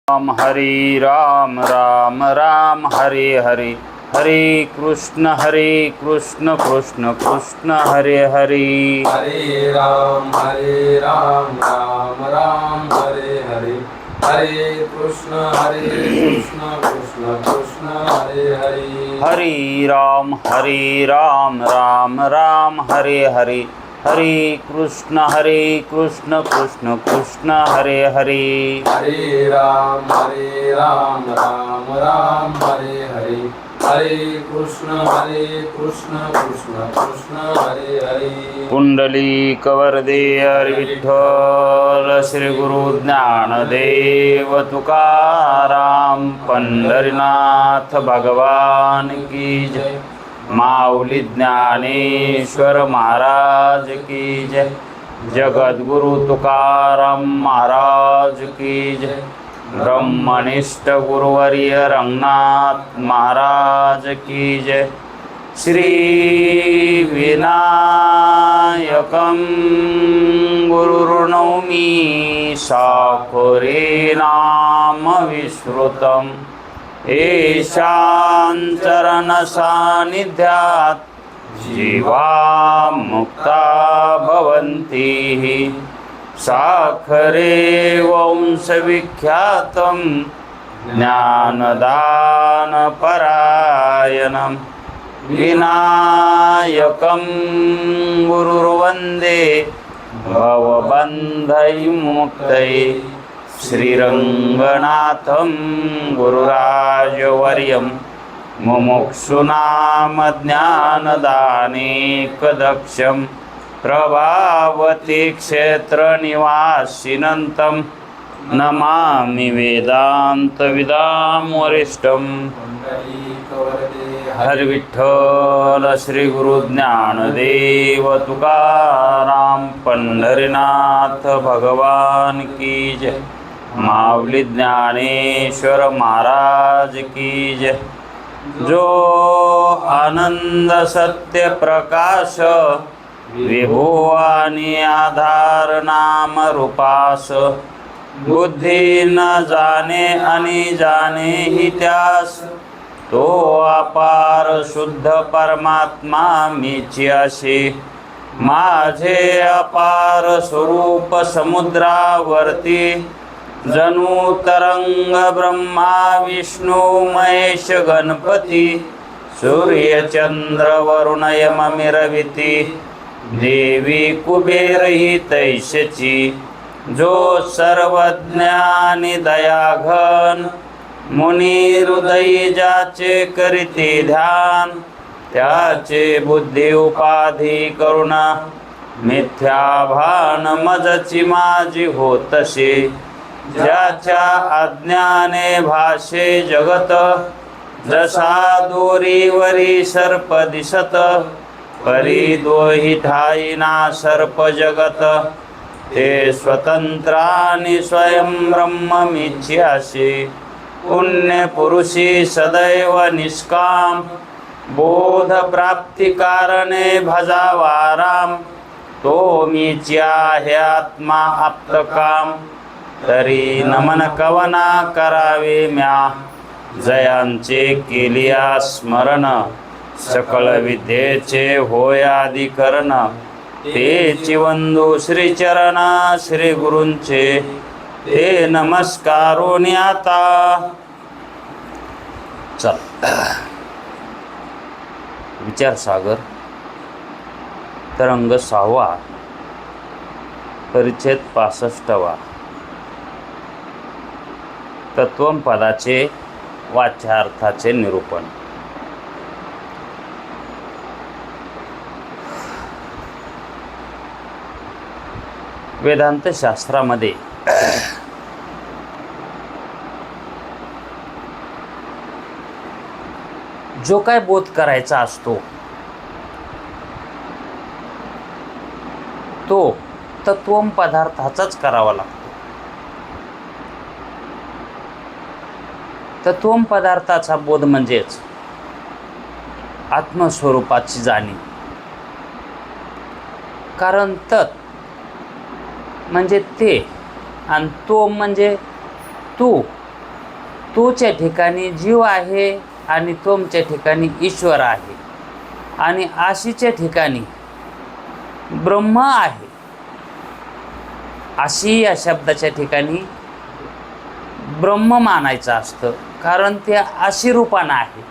राम हरे राम राम राम हरे हरे हरे कृष्ण कृष्ण कृष्ण हरे हरे हरे राम राम राम हरे हरे हरे कृष्ण कृष्ण कृष्ण हरे हरे हरे राम राम राम हरे हरे हरे कृष्ण कृष्ण कृष्ण हरे हरे हरे राम राम राम हरे हरे हरे कृष्ण कृष्ण कृष्ण हरे हरे कुंडलिक वरदे हरि विठ्ठल श्री गुरु ज्ञानदेव तुकाराम पंढरीनाथ भगवान की जय। माऊली ज्ञानेश्वर महाराज की जय। जगद्गुरु तुकाराम महाराज की जय। ब्रह्मनिष्ठ गुरुवर्य रंगनाथ महाराज की जय। श्री विनायकं गुरुर्नौमि साकुरे नाम विश्रुतम् येषां चरणसान्निध्यात् जीवा मुक्ता भवन्ति। साखरे वंशविख्यातं ज्ञानदानपरायणं विनायकं गुरुर्वन्दे भवबन्धविमुक्तये। श्रीरङ्गनाथं गुरुराजवर्यं मुमुक्षूणां ज्ञानदानेकदक्षं प्रभावती क्षेत्रनिवासिनं नमामि वेदान्तविदां वरिष्ठं। हरि विठ्ठल श्री गुरु ज्ञानदेव तुकाराम पंढरीनाथ भगवान की जय। माऊली ज्ञानेश्वर महाराज की जय। जो आनंद सत्य प्रकाश विभो आणि आधार नाम रूपास बुद्धी न जाणे आणि जाणे ही त्यास तो अपार शुद्ध परमात्मा मीची असे। माझे अपार स्वरूप समुद्रावरती जणू तरंग ब्रह्मा विष्णू महेश गणपती सूर्य चंद्र वरुण यम मिरविती देवी कुबेर ही तैशची। जो सर्वज्ञानी दयाघन मुनी हृदयी ज्याचे करीते ध्यान त्याचे बुद्धी उपाधी करुणा मिथ्या भान मजची माझी होतसे। ज्याच्या अज्ञाने भाषे जगत जसा दोरीवरी सर्प दिसत परी दोही ठाईना सर्प जगत ते स्वतंत्रानि स्वयं ब्रह्म मिथ्यासी। पुण्य पुरुषी सदैव निष्काम बोध प्राप्ती कारणे भजावा राम। तो मीची आहे आत्मा आप्तकाम तरी नमन कवना करावे म्या। जयांचे केलिया स्मरण सकल विद्येचे होय अधिकरण तेची वंदू श्रीचरण श्री गुरूंचे ते नमस्कारोनी आता। चल विचारसागर तरंग 6वा परिच्छेद 65वा तत्वम पदाचे वाच्यार्थाचे निरूपण। वेदांत शास्त्रामध्ये जो काय बोध करायचा असतो तो तत्वम पदार्थाचाच करावा लागतो। तत्वम पदार्थाचा बोध म्हणजेच आत्मस्वरूपाची जाणीव। कारण तत् म्हणजे ते आणि तो म्हणजे तू तूच्या ठिकाणी जीव आहे आणि त्वमच्या ठिकाणी ईश्वर आहे आणि आशीच्या ठिकाणी ब्रह्म आहे. आशी या शब्दाच्या ठिकाणी ब्रह्म मानायचं असतं, कारण ते आशी रूपानं आहे,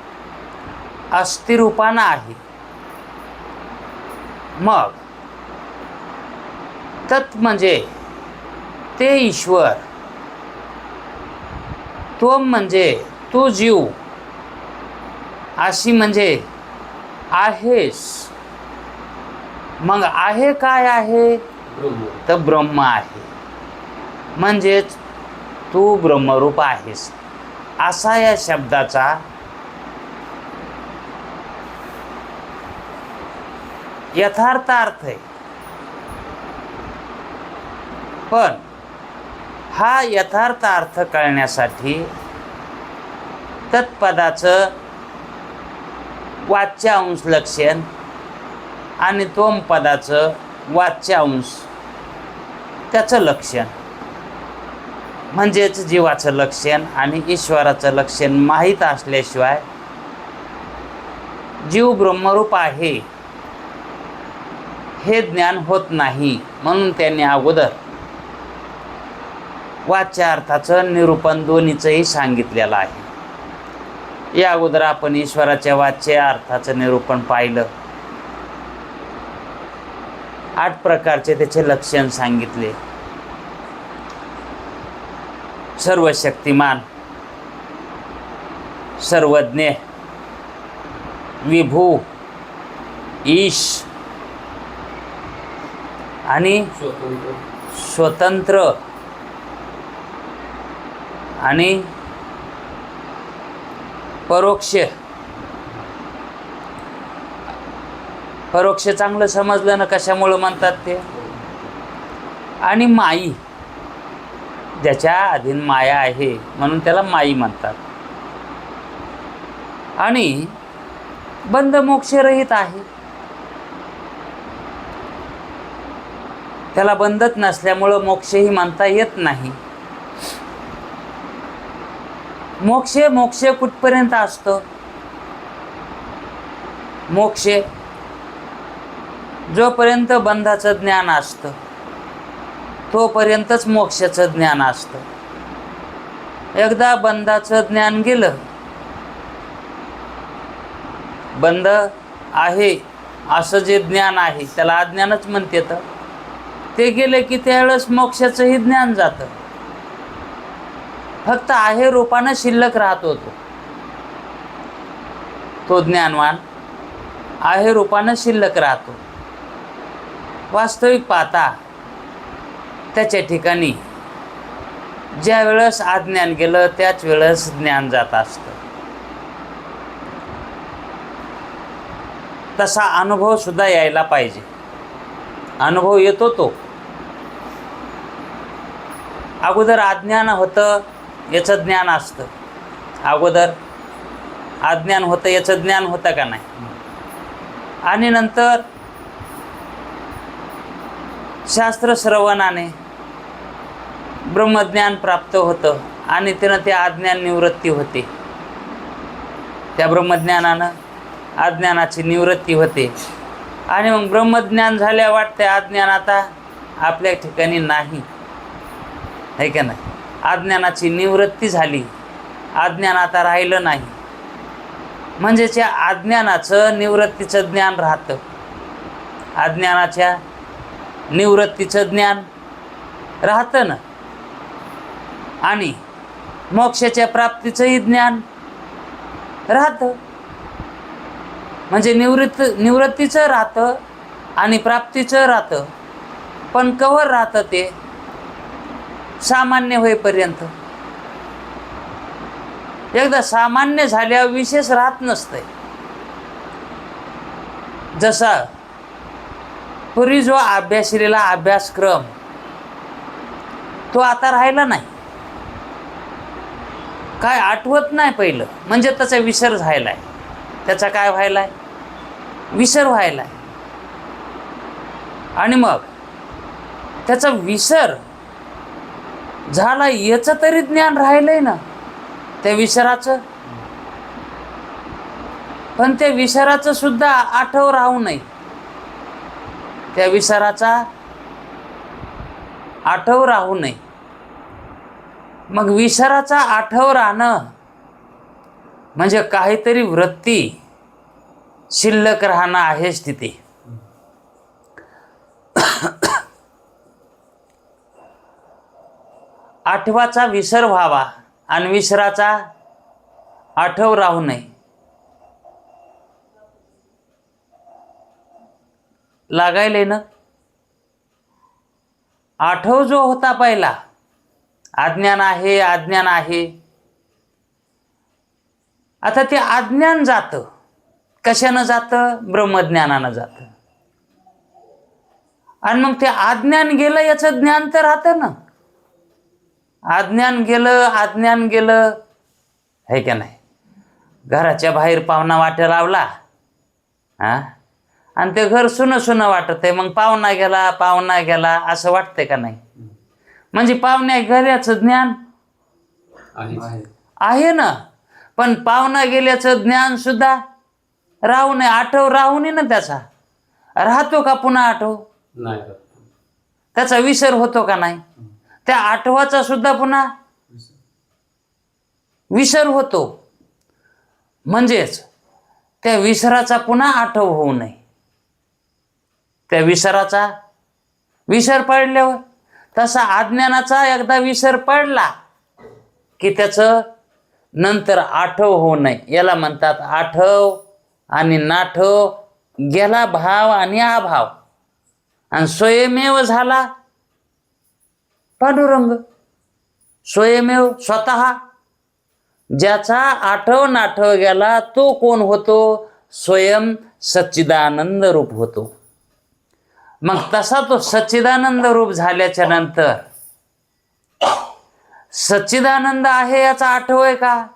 अस्थिरूपानं आहे. मग तत् म्हणजे ते ईश्वर, त्वम म्हणजे तू जीव, आशी म्हणजे आहेस. मग आहे काय आहे? ब्रह्म. तर ब्रह्म आहे, म्हणजेच तू ब्रह्मरूप आहेस, असा या शब्दाचा यथार्थ अर्थ आहे. पण हा यथार्थ अर्थ कळण्यासाठी तत्पदाचं वाच्य अंश लक्षण आणि त्वम पदाचं वाच्य अंश त्याचं लक्षण म्हणजेच जीवाचं लक्षण आणि ईश्वराचं लक्षण माहीत असल्याशिवाय जीव ब्रह्मरूप आहे हे ज्ञान होत नाही. म्हणून त्यांनी अगोदर वाच्य अर्थाचं निरूपण दोन्हीचंही सांगितलेलं आहे. या अगोदर आपण ईश्वराच्या वाच्य अर्थाचं निरूपण पाहिलं. 8 प्रकारचे त्याचे लक्षण सांगितले. सर्वशक्तिमान, सर्वज्ञ, विभू, ईश आणि स्वतंत्र आणि परोक्ष. परोक्ष चांगलं समजलं ना कशामुळं म्हणतात ते. आणि माई, ज्याच्या अधीन माया आहे म्हणून त्याला माई म्हणतात. आणि बंध मोक्षरहित आहे, त्याला बंधत नसल्यामुळं मोक्षही म्हणता येत नाही. मोक्ष कुठपर्यंत असतो? मोक्ष जोपर्यंत बंधाचं ज्ञान असतं तोपर्यंतच मोक्षाचं ज्ञान असतं. एकदा बंधाचं ज्ञान गेलं, बंध आहे असं जे ज्ञान आहे त्याला अज्ञानच म्हणतात. ते गेले की त्यावेळेस मोक्षाचंही ज्ञान जातं. फक्त आहे रूपानं शिल्लक राहत होतो. तो ज्ञानवान आहे रूपानं शिल्लक राहतो. वास्तविक पाहता त्याच्या ठिकाणी ज्या वेळेस अज्ञान गेलं त्याच वेळेस ज्ञान जात असतं. तसा अनुभव सुद्धा यायला पाहिजे. अनुभव येतो तो. अगोदर अज्ञान होतं याचं ज्ञान असतं. अगोदर अज्ञान होतं याचं ज्ञान होतं का नाही. आणि नंतर शास्त्र श्रवणाने ब्रह्मज्ञान प्राप्त होतं आणि त्यानं ते अज्ञान निवृत्ती होते. त्या ब्रह्मज्ञानानं अज्ञानाची निवृत्ती होते. आणि मग ब्रह्मज्ञान झाल्या वाटते अज्ञान आता आपल्या ठिकाणी नाही, आहे का नाही. अज्ञानाची निवृत्ती झाली, अज्ञान आता राहिलं नाही. म्हणजे त्या अज्ञानाचं निवृत्तीचं ज्ञान राहतं. अज्ञानाच्या निवृत्तीचं ज्ञान राहतं ना. आणि मोक्षाच्या प्राप्तीचंही ज्ञान राहतं. म्हणजे निवृत्तीचं राहतं आणि प्राप्तीचं राहतं. पण कवर राहतं ते सामान्य होईपर्यंत. एकदा सामान्य झाल्यावर विशेष राहत नसतंय. जसा पूर्वी जो अभ्यासलेला अभ्यासक्रम तो आता राहिला नाही. काय आठवत नाही पहिलं, म्हणजे त्याचा विसर झालाय. त्याचा काय व्हायलाय? विसर व्हायलाय. आणि मग त्याचा विसर झाला याचं तरी ज्ञान राहिलंय ना. त्या विसराचं, पण त्या विसराचं सुद्धा आठव राहू नये. त्या विसराचा आठव राहू नये. मग विसराचा आठव राहणं म्हणजे काहीतरी वृत्ती शिल्लक राहणं आहेच तिथे. आठवाचा विसर व्हावा आणि विसराचा आठव राहू नये. लागायले ना. आठव जो होता पहिला, अज्ञान आहे, अज्ञान आहे. आता ते अज्ञान जातं. कशानं जातं? ब्रह्मज्ञानानं जातं. आणि मग ते अज्ञान गेलं याचं ज्ञान तर राहतं ना. अज्ञान गेलं, अज्ञान गेलं, है का नाही. घराच्या बाहेर पाहुणा वाट्या लावला, हा, आणि ते घर सुनं सुनं वाटत आहे. मग पाहुणा गेला, पाहुणा गेला असं वाटतंय का नाही? म्हणजे पाहुण्या गेल्याचं ज्ञान आहे ना, पण पाहुणा गेल्याचं ज्ञान सुद्धा राहू नये, आठव राहू नये ना. त्याचा राहतो का पुन्हा आठव? नाही. त्याचा विसर होतो का नाही? त्या आठवाचा सुद्धा पुन्हा विसर होतो. म्हणजेच त्या विसराचा पुन्हा आठव होऊ नये. त्या विसराचा विसर पडल्यावर तसा अज्ञानाचा एकदा विसर पडला की त्याचं नंतर आठव होऊ नये. याला म्हणतात आठव आणि नाठव. गेला भाव आणि अभाव, आणि स्वयमेव झाला पांडुरंग. स्वयमेव स्वतः. ज्याचा आठव नाठव गेला तो कोण होतो? स्वयं सच्चिदानंद रूप होतो. मग तसा तो सच्चिदानंद रूप झाल्याच्या नंतर सच्चिदानंद आहे याचा आठव आहे का?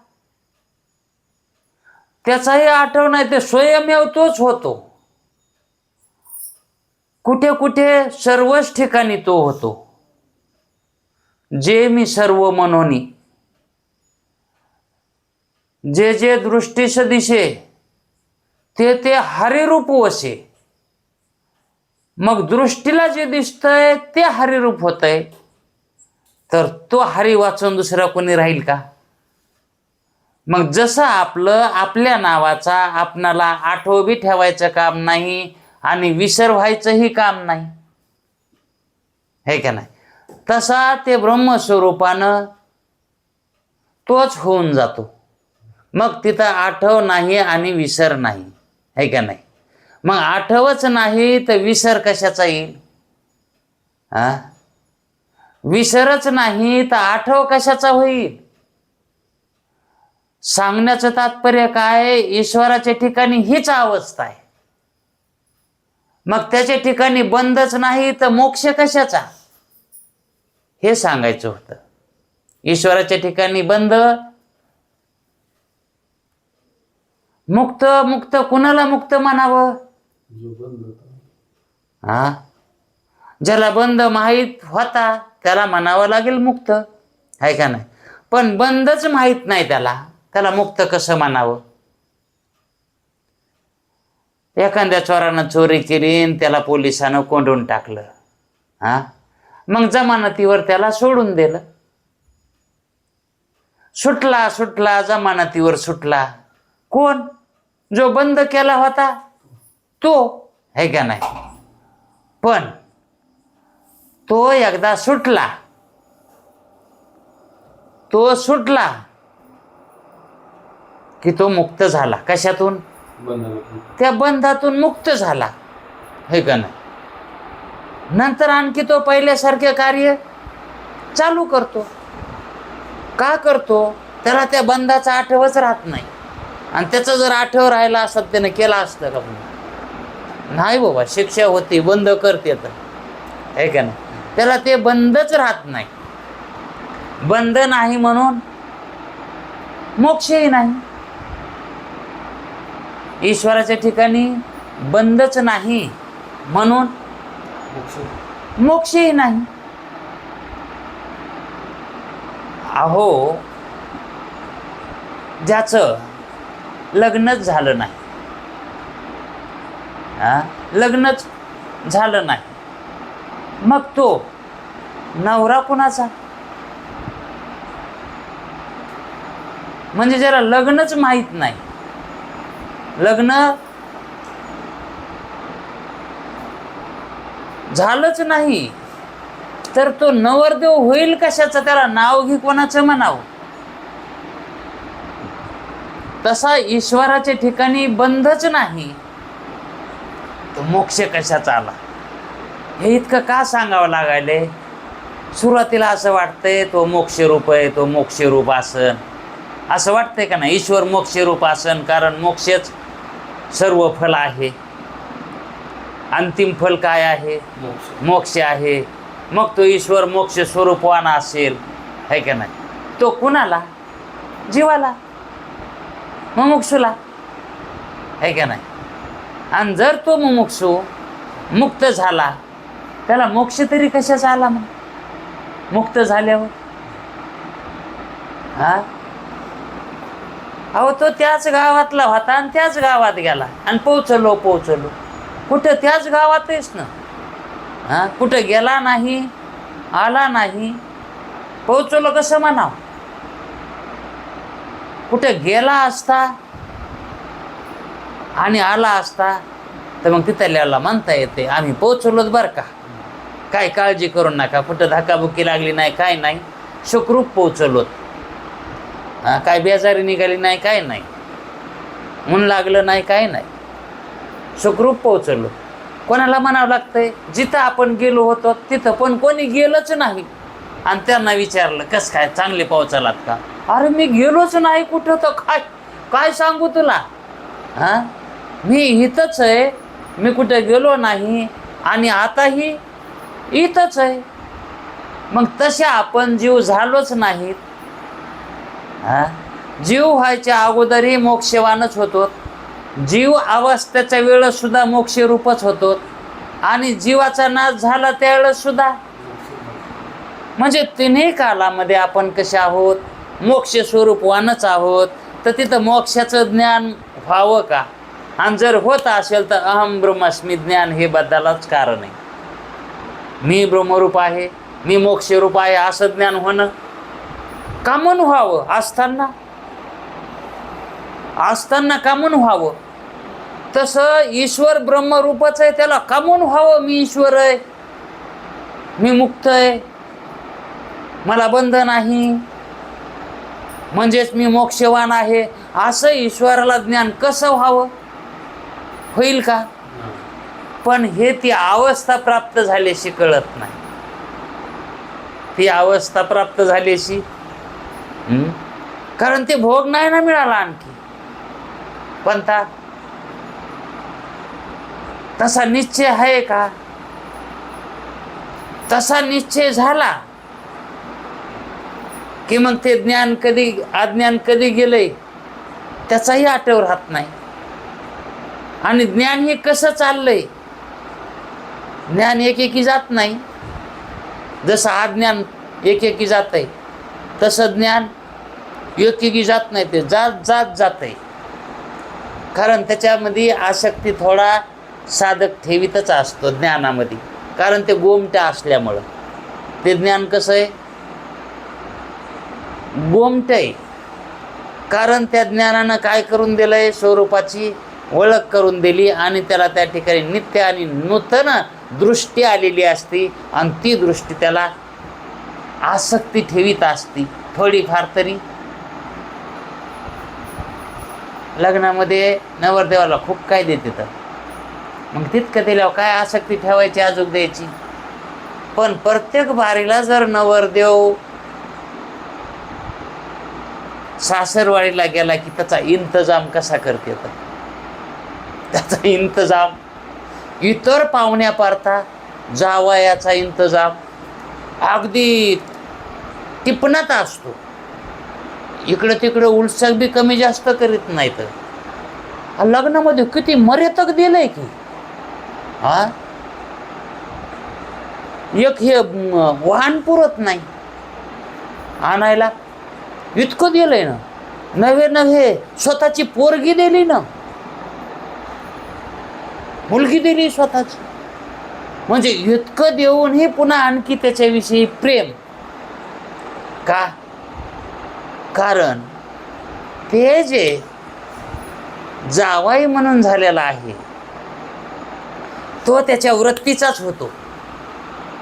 त्याचाही आठव नाही. ते स्वयमेव तोच होतो. कुठे कुठे सर्वच ठिकाणी तो होतो. जे मी सर्व मनोनी, जे जे दृष्टीस दिसे ते ते हरिरूप वसे. मग दृष्टीला जे दिसतंय ते हरिरूप होतंय, तर तो हरी वाचून दुसरा कोणी राहील का? मग जसं आपलं आपल्या नावाचा आपणाला आठव बी ठेवायचं काम नाही आणि विसर व्हायचंही काम नाही, हे का नाही. तसा ते ब्रह्मस्वरूपानं तोच होऊन जातो. मग तिथं आठव नाही आणि विसर नाही, है का नाही. मग आठवच नाही तर विसर कशाचा येईल? हा, विसरच नाही तर आठव कशाचा होईल? सांगण्याचं तात्पर्य काय? ईश्वराच्या ठिकाणी हीच अवस्था आहे. मग त्याच्या ठिकाणी बंदच नाही तर मोक्ष कशाचा, हे सांगायचं होतं. ईश्वराच्या ठिकाणी बंद, मुक्त. मुक्त कुणाला मुक्त म्हणावं? हा, ज्याला बंद माहीत होता त्याला म्हणावं लागेल मुक्त, आहे का नाही. पण बंदच माहीत नाही त्याला मुक्त कसं म्हणावं? एखाद्या चोरानं चोरी केली, त्याला पोलिसानं कोंडून टाकलं, हा, मग जमानतीवर त्याला सोडून दिलं. सुटला जमानतीवर सुटला. कोण? जो बंद केला होता तो, है का नाही. पण तो एकदा सुटला की तो मुक्त झाला. कशातून? त्या बंधातून मुक्त झाला, हे का नाही. नंतर आणखी तो पहिल्यासारखे कार्य चालू करतो. का करतो? त्याला त्या बंधाचा आठवच राहत नाही. आणि त्याचा जर आठव राहिला असत त्याने केला असतं का? नाही बाबा, शिक्षा होती, बंद करते तर, हे का नाही. त्याला ते बंदच राहत नाही. बंद नाही म्हणून मोक्षही नाही. ईश्वराच्या ठिकाणी बंदच नाही म्हणून मोक्षही नाही. अहो, ज्याचं लग्नच झालं नाही, लग्नच झालं नाही, मग तो नवरा कुणाचा? म्हणजे ज्याला लग्नच माहीत नाही, लग्न झालंच नाही, तर तो नवरदेव होईल कशाचं? त्याला नाव घे कोणाचं म्हणावं? तसा ईश्वराच्या ठिकाणी बंधच नाही, तो मोक्ष कशाचा आला? हे इतकं का सांगावं लागायले? सुरुवातीला असं वाटतंय तो मोक्षरूप आहे, तो मोक्षरूप आसन, असं वाटतंय का नाही? ईश्वर मोक्षरूप आसन, कारण मोक्षच सर्व फल आहे. अंतिम फल काय आहे? मोक्ष आहे. मग तो ईश्वर मोक्ष स्वरूपवान असेल, है का नाही? तो कुणाला? जीवाला, मुमुक्षूला, है का नाही? आणि जर तो मुमुक्षू मुक्त झाला, त्याला मोक्ष तरी कशाचा आला? मग मुक्त झाल्यावर अहो तो त्याच गावातला होता आणि त्याच गावात गेला आणि पोचलो कुठं? त्याच गावातच ना. कुठं गेला नाही, आला नाही, पोचलो कसं म्हणावं? कुठं गेला असता आणि आला असता तर मग तिथल्याला म्हणता येते आम्ही पोचलोच बरं का, काय काळजी करू नका, कुठं धक्काबुक्की लागली नाही, काय नाही, सुखरूप पोचलोत, काय बेजारी निघाली नाही, काय नाही, ऊन लागलं नाही, काय नाही, सुखरूप पोचलो. कोणाला म्हणावं लागतंय? जिथं आपण गेलो होतो तिथं पण कोणी गेलंच नाही आणि त्यांना विचारलं कसं काय, चांगले पोहोचलात का? अरे मी गेलोच नाही कुठं, तर काय सांगू तुला? मी इथंच आहे, मी कुठं गेलो नाही आणि आताही इथंच आहे. मग तशा आपण जीव झालोच नाहीत. जीव व्हायच्या अगोदरही मोक्षवानच होतो, जीव अवस्थेच्या वेळेस सुद्धा मोक्षरूपच होतो आणि जीवाचा नाश झाला त्यावेळेस सुद्धा. म्हणजे तिन्ही कालामध्ये आपण कसे आहोत? मोक्ष स्वरूपवानच आहोत. तर तिथं मोक्षाचं ज्ञान व्हावं का? आणि जर होत असेल तर अहम ब्रह्मास्मी ज्ञान हे बद्दलच कारण आहे. मी ब्रह्मरूप आहे, मी मोक्षरूप आहे असं ज्ञान होणं का म्हणून व्हावं? असताना का म्हणून व्हावं? तसं ईश्वर ब्रह्मरूपच आहे, त्याला का म्हणून व्हावं? मी ईश्वर आहे, मी मुक्त आहे, मला बंध नाही, म्हणजेच मी मोक्षवान आहे, असं ईश्वराला ज्ञान कसं व्हावं? होईल का? पण हे ती अवस्था प्राप्त झाल्याशी कळत नाही. ती अवस्था प्राप्त झाल्याशी कारण ते भोग नाही ना मिळाला आणखी. पण तसा निश्चय आहे का? तसा निश्चय झाला की मग ते ज्ञान कधी अज्ञान कधी गेलंय त्याचाही आठव राहत नाही. आणि ज्ञान हे कसं चाललंय? ज्ञान एकेकी जात नाही. जसं अज्ञान एकेकी जात आहे तसं ज्ञान एकेकी जात नाही, ते जात आहे. कारण त्याच्यामध्ये आसक्ती थोडा साधक ठेवीतच असतो ज्ञानामध्ये, कारण ते गोमटं असल्यामुळं. ते ज्ञान कसं आहे? गोमटं आहे. कारण त्या ज्ञानानं काय करून दिलं आहे? स्वरूपाची ओळख करून दिली आणि त्याला त्या ठिकाणी नित्य आणि नूतन दृष्टी आलेली असते आणि ती दृष्टी त्याला आसक्ती ठेवीत असते थोडीफार तरी. लग्नामध्ये नवरदेवाला खूप काय देते, तर मग तितकं दिल्यावर काय आसक्ती ठेवायची, अजून द्यायची. पण प्रत्येक बारीला जर नवरदेव सासरवाडीला गेला की त्याचा इंतजाम कसा करते, तर त्याचा इंतजाम इतर पाहुण्यापारता जावयाचा इंतजाम अगदी टिपणात असतो. इकडे तिकडे उलसक बी कमी जास्त करीत नाही. तर लग्नामध्ये किती मर्यादक दिलंय की एक हे वाहन पुरत नाही आणायला, इतकं दिलंय ना. नव्हे स्वतःची पोरगी दिली ना, मुलगी दिली स्वतःची, म्हणजे इतकं देऊनही पुन्हा आणखी त्याच्याविषयी प्रेम का? कारण ते जे जावाई म्हणून झालेला आहे तो त्याच्या वृत्तीचाच होतो.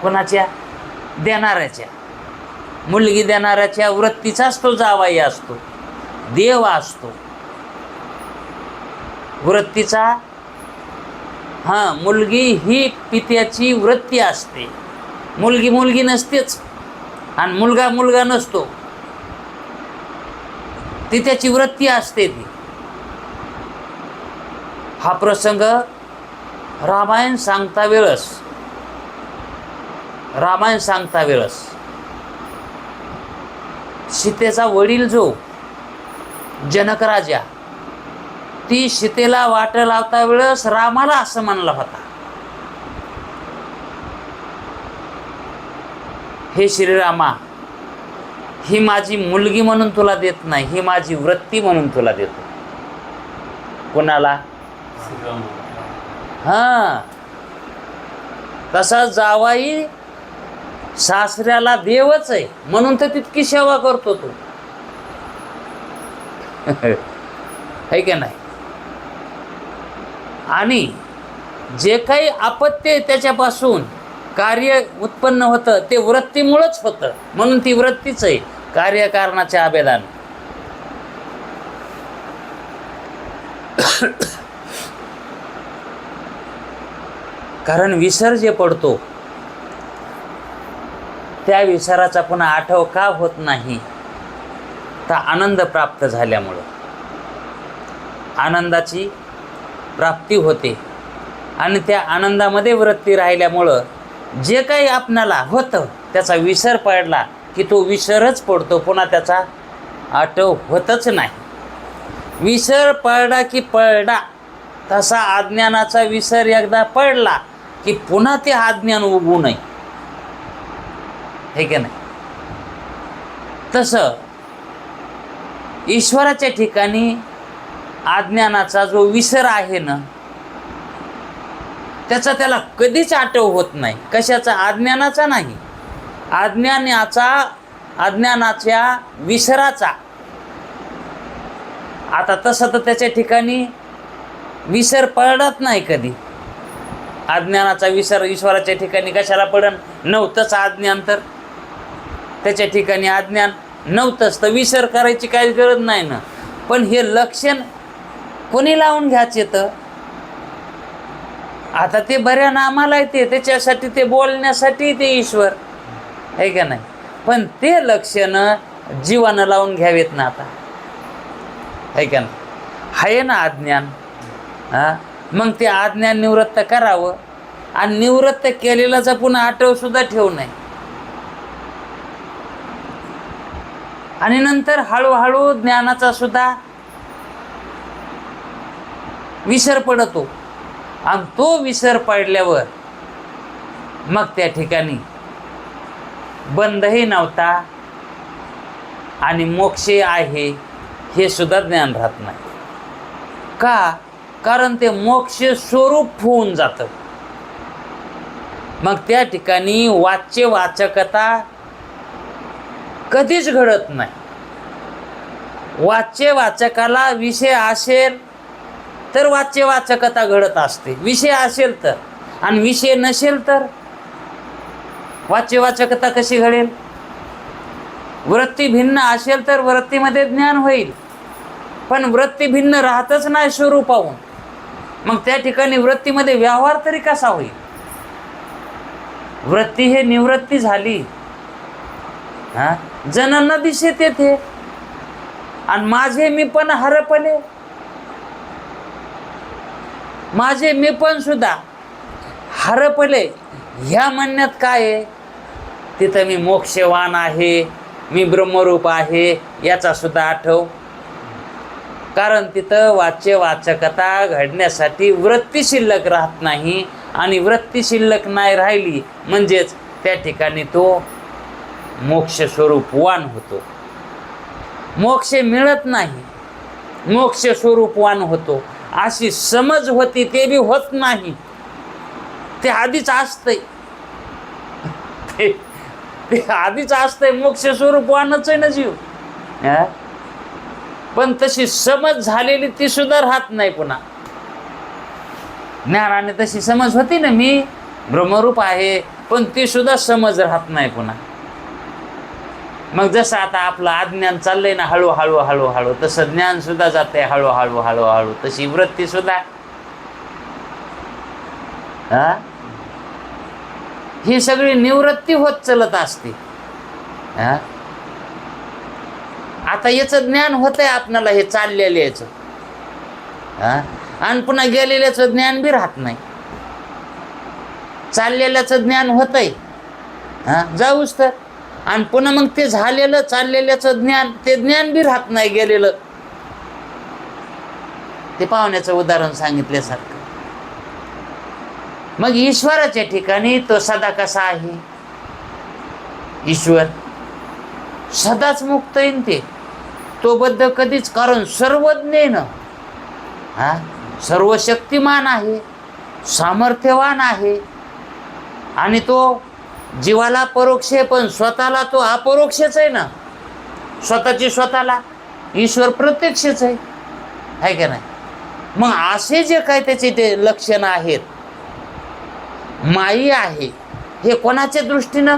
कोणाच्या? देणाऱ्याच्या. मुलगी देणाऱ्याच्या वृत्तीचाच तो जावाई असतो, देव असतो वृत्तीचा. हां, मुलगी ही पित्याची वृत्ती असते. मुलगी नसतेच आणि मुलगा नसतो, ती त्याची वृत्ती असते ती. हा प्रसंग रामायण सांगता वेळस सीतेचा वडील जो जनक राजा, ती सीतेला वाट लावता वेळस रामाला असं म्हणला होता, हे श्रीरामा, ही माझी मुलगी म्हणून तुला देत नाही, ही माझी वृत्ती म्हणून तुला देतो. कोणाला? हां, तसा जावाई सासऱ्याला देवच आहे म्हणून तर तितकी सेवा करतो तो, है की नाही? आणि जे काही अपत्य त्याच्यापासून कार्य उत्पन्न होतं ते वृत्तीमुळंच होतं, म्हणून ती वृत्तीच आहे, कार्यकारणाचे अभेदान. कारण विसर जे पडतो त्या विसराचा पुन्हा आठव का होत नाही? तर आनंद प्राप्त झाल्यामुळं आनंदाची प्राप्ती होते आणि त्या आनंदामध्ये वृत्ती राहिल्यामुळं जे काही आपणाला होतं त्याचा विसर पडला की तो विसरच पडतो, पुन्हा त्याचा आठव होतच नाही. विसर पडला की पडला, तसा अज्ञानाचा विसर एकदा पडला की पुन्हा ते अज्ञान उगवू नये, हे की नाही? तसं ईश्वराच्या ठिकाणी अज्ञानाचा जो विसर आहे ना, त्याचा त्याला कधीच आठव होत नाही. कशाचा? अज्ञानाचा नाही, अज्ञानाच्या विसराचा. आता तसं तर त्याच्या ठिकाणी विसर पडत नाही कधी. अज्ञानाचा विसर ईश्वराच्या ठिकाणी कशाला पडन? नव्हतंच अज्ञान, तर त्याच्या ठिकाणी अज्ञान नव्हतंच, तर विसर करायची काही गरज नाही ना. पण हे लक्षण कोणी लावून घ्यायचे? तर आता ते बऱ्या नामाला येते, त्याच्यासाठी ते बोलण्यासाठी ते ईश्वर, आहे का नाही? पण ते लक्षण जीवानं लावून घ्यावेत ना आता, आहे का नाही? आहे ना अज्ञान, हां, मग ते अज्ञान निवृत्त करावं आणि निवृत्त केलेलाचा पुन्हा आठव सुद्धा ठेवू नये. आणि नंतर हळूहळू ज्ञानाचा सुद्धा विसर पडतो आणि तो विसर पडल्यावर मग त्या ठिकाणी बंधही नव्हता आणि मोक्षे आहे हे सुद्धा ज्ञान राहत नाही. का? कारण ते मोक्ष स्वरूप होऊन जातं. मग त्या ठिकाणी वाच्य वाचकता कधीच घडत नाही. वाच्य वाचकाला विषय असेल तर वाच्य वाचकता घडत असते, विषय असेल तर. आणि विषय नसेल तर वाच्य वाचकता कशी घडेल? वृत्ती भिन्न असेल तर वृत्तीमध्ये ज्ञान होईल, पण वृत्ती भिन्न राहतच नाही स्वरूपाहून, मग त्या ठिकाणी वृत्तीमध्ये व्यवहार तरी कसा होईल? वृत्ती हे निवृत्ती झाली, हां, जण न दिसे तेथे, आणि माझे मी पण हरपले, माझे मी पण सुद्धा हरपले. ह्या म्हणण्यात काय आहे? तिथं मी मोक्षवान आहे, मी ब्रह्मरूप आहे याचा सुद्धा आठव. कारण तिथं वाच्य वाचकता घडण्यासाठी वृत्ती शिल्लक राहत नाही, आणि वृत्ती शिल्लक नाही राहिली म्हणजेच त्या ठिकाणी तो मोक्ष स्वरूपवान होतो. मोक्ष मिळत नाही, मोक्ष स्वरूपवान होतो अशी समज होती, ते बी होत नाही. ते आधीच असतंय, ते आधीच असतंय, मोक्ष स्वरूपवानच आहे ना जीव. पण तशी समज झालेली ती सुद्धा राहत नाही पुन्हा. ज्ञानाने तशी समज होती ना, मी ब्रह्मरूप आहे, पण ती सुद्धा समज राहत नाही पुन्हा. मग जसं आता आपलं अज्ञान चाललंय ना, हळूहळू हळूहळू, तसं ज्ञान सुद्धा जाते हळूहळू हळूहळू. तशी वृत्ती सुद्धा ही सगळी निवृत्ती होत चलत असते. आता याचं ज्ञान होतंय आपणाला, हे चाललेल्याचं, आणि पुन्हा गेलेल्याचं ज्ञान बी राहत नाही. चाललेल्याचं ज्ञान होतंय जाऊच तर, आणि पुन्हा मग ते झालेलं चाललेल्याचं ज्ञान, ते ज्ञान बी राहत नाही गेलेलं. ते पाहुण्याचं उदाहरण सांगितल्यासारखं. मग ईश्वराच्या ठिकाणी तो सदा कसा आहे? ईश्वर सदाच मुक्त येईन, तो बद्ध कधीच, कारण सर्वज्ञ ना, सर्व शक्तिमान आहे, सामर्थ्यवान आहे, आणि तो जीवाला परोक्ष आहे, पण स्वतःला तो अपरोक्षच आहे ना. स्वतःची स्वतःला ईश्वर प्रत्यक्षच आहे का नाही? मग असे जे काय त्याचे ते लक्षणं आहेत, माई आहे, हे कोणाच्या दृष्टीनं?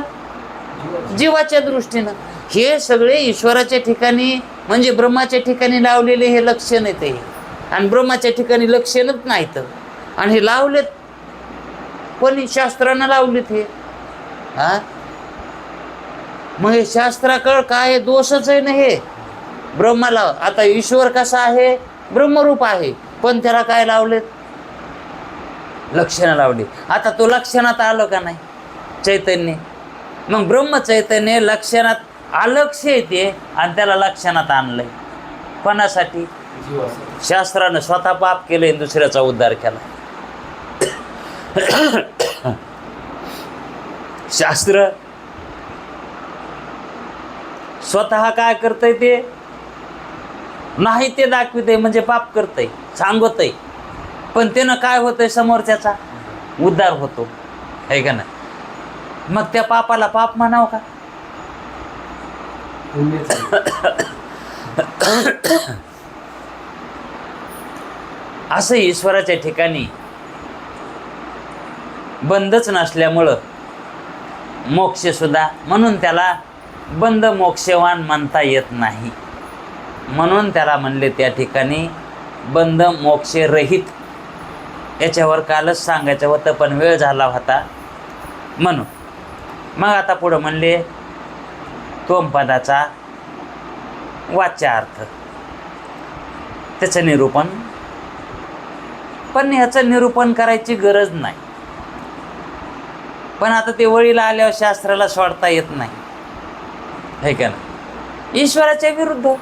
जीवाच्या दृष्टीनं. हे सगळे ईश्वराच्या ठिकाणी म्हणजे ब्रह्माच्या ठिकाणी लावलेले हे लक्षण आहेत, आणि ब्रह्माच्या ठिकाणी लक्षणच नाहीत, आणि हे लावलेत कोणी? शास्त्रानं लावलेत हे. मग हे शास्त्राकड काय दोषच आहे ना हे ब्रह्माला. आता ईश्वर कसा आहे? ब्रह्मरूप आहे, पण त्याला काय लावलेत? लक्षणं लावली. आता तो लक्षणात आलं का नाही? चैतन्य. मग ब्रह्मचैतन्य लक्षणात अलक्ष येते, आणि त्याला लक्षणात आणलंय कोणासाठी? शास्त्रानं स्वतः पाप केलंय, दुसऱ्याचा उद्धार केला. शास्त्र स्वतः काय करतंय? ते नाही ते दाखवितंय, म्हणजे पाप करतंय, सांगतंय, पण त्यानं काय होतंय? समोरच्याचा उद्धार होतो, आहे का नाही? मग त्या पापाला पाप म्हणावं का? असं ईश्वराच्या ठिकाणी बंधच नसल्यामुळं मोक्ष सुद्धा, म्हणून त्याला बंध मोक्षवान म्हणता येत नाही. म्हणून त्याला म्हणले त्या ठिकाणी बंध मोक्ष रहित. याच्यावर कालच सांगायचं होतं, पण वेळ झाला होता म्हणून. मग आता पुढं म्हणले तोमपदाचा वाच्यार्थ, त्याचं निरूपण. पण ह्याचं निरूपण करायची गरज नाही. पण आता ते वळीला आल्यावर शास्त्राला सोडता येत नाही, है का ना? ईश्वराच्या विरुद्ध.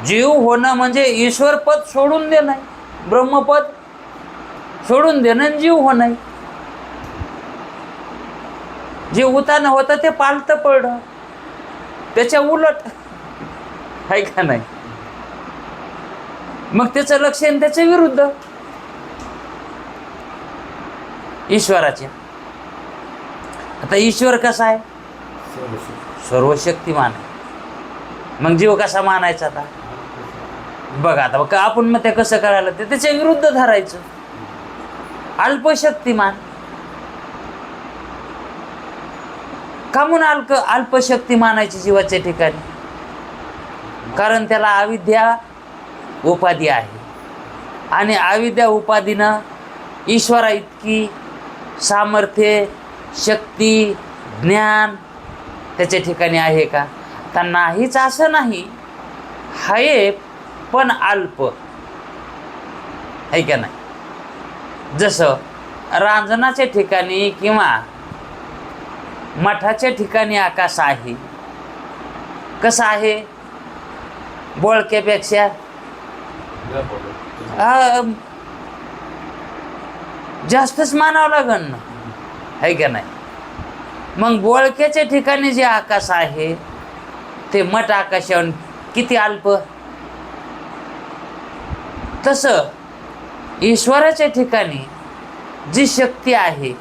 जीव होणं म्हणजे ईश्वर पद सोडून देणं, ब्रह्मपद सोडून देणं, जीव होणं. जे उतानं होतं ते पालतं पडलं, त्याच्या उलट, है का नाही? मग त्याचं लक्षण त्याच्या विरुद्ध ईश्वराचे. आता ईश्वर कसा आहे? सर्व शक्तिमान आहे. मग जीव कसा मानायचा? आता बघा, आता बघा आपण मग ते कसं करायला, ते त्याच्या विरुद्ध धरायचं. अल्पशक्तिमान. का म्हणून अल्पशक्ती मानायची जीवाच्या ठिकाणी? कारण त्याला अविद्या उपाधी आहे, आणि अविद्या उपाधीनं ईश्वरा इतकी सामर्थ्य, शक्ती, ज्ञान त्याच्या ठिकाणी आहे का? तर नाहीच असं नाही, आहे पण अल्प, आहे का नाही? जसं रांजणाच्या ठिकाणी किंवा मठाच्या ठिकाणी आकाश आहे. कसं आहे? बोळक्यापेक्षा जास्तच मानावं लागेल ना, आहे का नाही? मग बोळक्याच्या ठिकाणी जे आकाश आहे ते मठ आकाशावर किती अल्प. तसं ईश्वराच्या ठिकाणी जी शक्ती आहे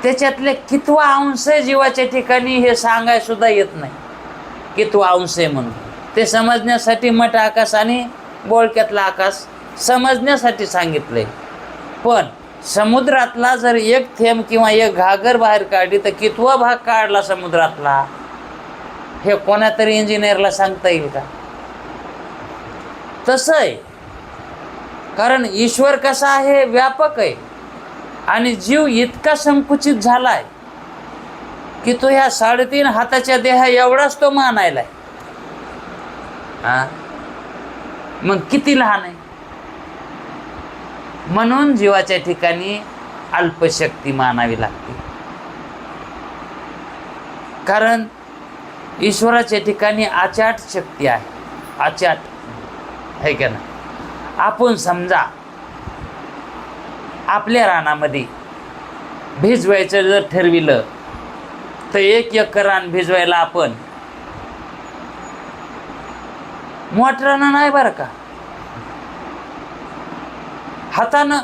त्याच्यातले कितवा अंश आहे जीवाच्या ठिकाणी हे सांगाय सुद्धा येत नाही. कितवा अंश आहे म्हणून ते समजण्यासाठी मठ आकाश आणि बोळक्यातला आकाश समजण्यासाठी सांगितलंय. पण समुद्रातला जर एक थेंब किंवा एक घागर बाहेर काढली तर कितवा भाग काढला समुद्रातला हे कोणातरी इंजिनियरला सांगता येईल का? तसं आहे. कारण ईश्वर कसा आहे, व्यापक आहे. आणि जीव इतका संकुचित झालाय की तो ह्या 3.5 हाताच्या देहा एवढाच तो मानायलाय. मग किती लहान आहे. म्हणून जीवाच्या ठिकाणी अल्पशक्ती मानावी लागते. कारण ईश्वराच्या ठिकाणी अचाट शक्ती आहे. अचाट आहे का ना. आपण समजा आपल्या रानामध्ये भिजवायचं जर ठरविलं तर 1 एकर रान भिजवायला आपण मोटरानं नाही बरं का, हातानं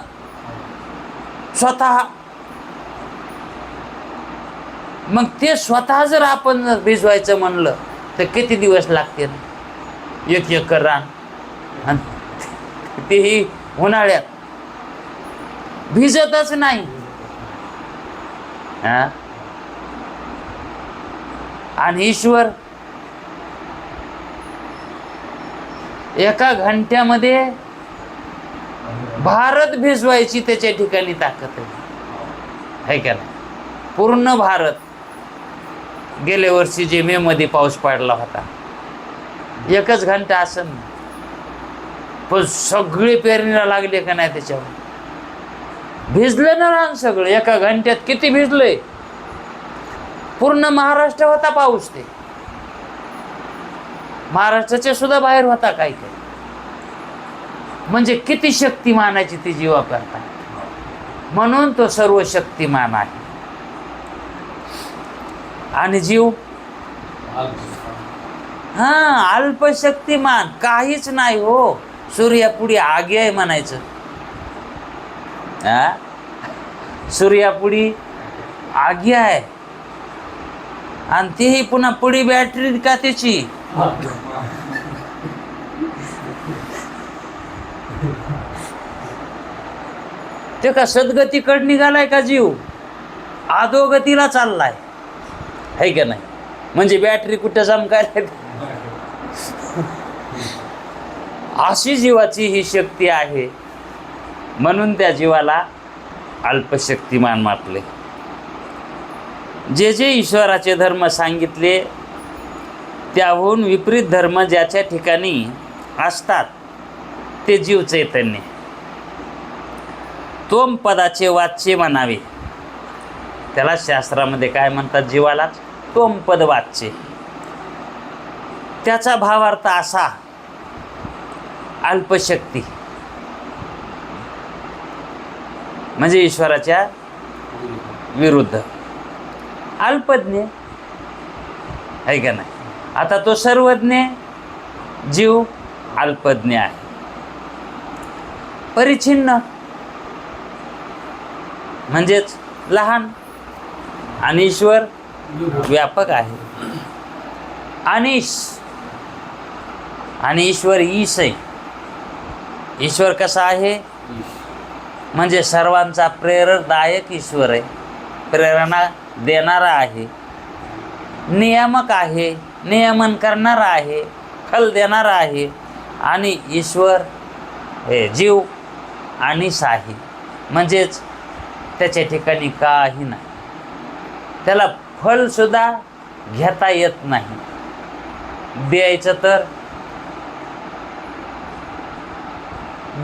स्वतः. मग ते स्वतः जर आपण भिजवायचं म्हणलं तर किती दिवस लागतील. 1 एकर रान आणि तेही उन्हाळ्यात भिजतच नाही. आणि ईश्वर एका घंट्यामध्ये भारत भिजवायची त्याच्या ठिकाणी ताकद आहे का नाही. पूर्ण भारत. गेल्या वर्षी जे मे मध्ये पाऊस पडला होता 1च घंटा असेल ना, पण सगळे पेरणीला लागले का नाही त्याच्यावर. भिजलं ना रान सगळं एका घंट्यात. किती भिजलंय. पूर्ण महाराष्ट्र होता पाऊस. ते महाराष्ट्राच्या सुद्धा बाहेर होता काही काही. म्हणजे किती शक्तिमानाची ती जीवा करता. म्हणून तो सर्व शक्तिमान आहे. आणि जीव अल्पशक्तिमान काहीच नाही हो. सूर्यापुढे आगी आहे म्हणायचं. सूर्यापुढी आगी आहे आणि तीही पुन्हा पुढी बॅटरी का त्याची. ते का सद्गतीकडे निघालाय का जीव, अधोगतीला चाललाय है का नाही. म्हणजे बॅटरी कुठं चमकायला. अशी जीवाची ही शक्ती आहे. म्हणून त्या जीवाला अल्पशक्तिमान म्हटले. जे जे ईश्वराचे धर्म सांगितले त्याहून विपरीत धर्म ज्याच्या ठिकाणी असतात ते जीव चैतन्य. तोम पदाचे वाच्य म्हणावे. त्याला शास्त्रामध्ये काय म्हणतात, जीवालाच तोम पद वाच्य. त्याचा भावार्थ असा, अल्पशक्ती म्हणजे ईश्वराच्या विरुद्ध. अल्पज्ञ आहे का नाही. आता तो सर्वज्ञ, जीव अल्पज्ञ आहे. परिच्छिन्न म्हणजेच लहान. आणि ईश्वर व्यापक आहे. अनिश आणि ईश्वर ईश आहे. ईश्वर कसा आहे म्हणजे सर्वांचा प्रेरकदायक ईश्वर आहे. प्रेरणा देणारा आहे, नियामक आहे, नियमन करणारा आहे, फल देणारा आहे. आणि ईश्वर हे जीव अनिश आहे. म्हणजेच त्याच्या ठिकाणी काही नाही. त्याला फलसुद्धा घेता येत नाही. द्यायचं तर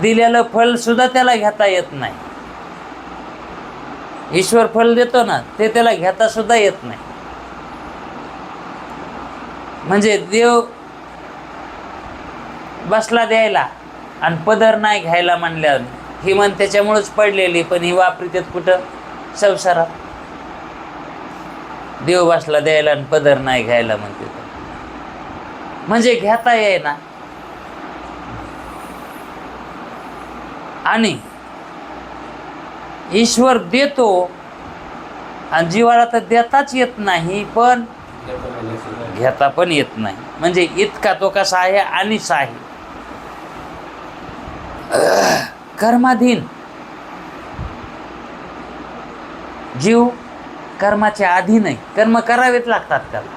दिलेलं फलसुद्धा त्याला घेता येत नाही. ईश्वर फल देतो ना ते त्याला घेता सुद्धा येत नाही. म्हणजे देव बसला द्यायला आणि पदर नाही घ्यायला म्हणल्यावर ही मन त्याच्यामुळेच पडलेली. पण ही वापरतात कुठं, संसारात. देव बसला द्यायला आणि पदर नाही घ्यायला म्हणते. म्हणजे घेता येईना. आणि ईश्वर देतो आणि जीवाला तर देताच येत नाही, पण घेता पण येत नाही. म्हणजे इतका तो कसा आहे, अनिश आहे, कर्माधीन. जीव कर्माच्या अधीन आहे. कर्म करावेच लागतात त्याला,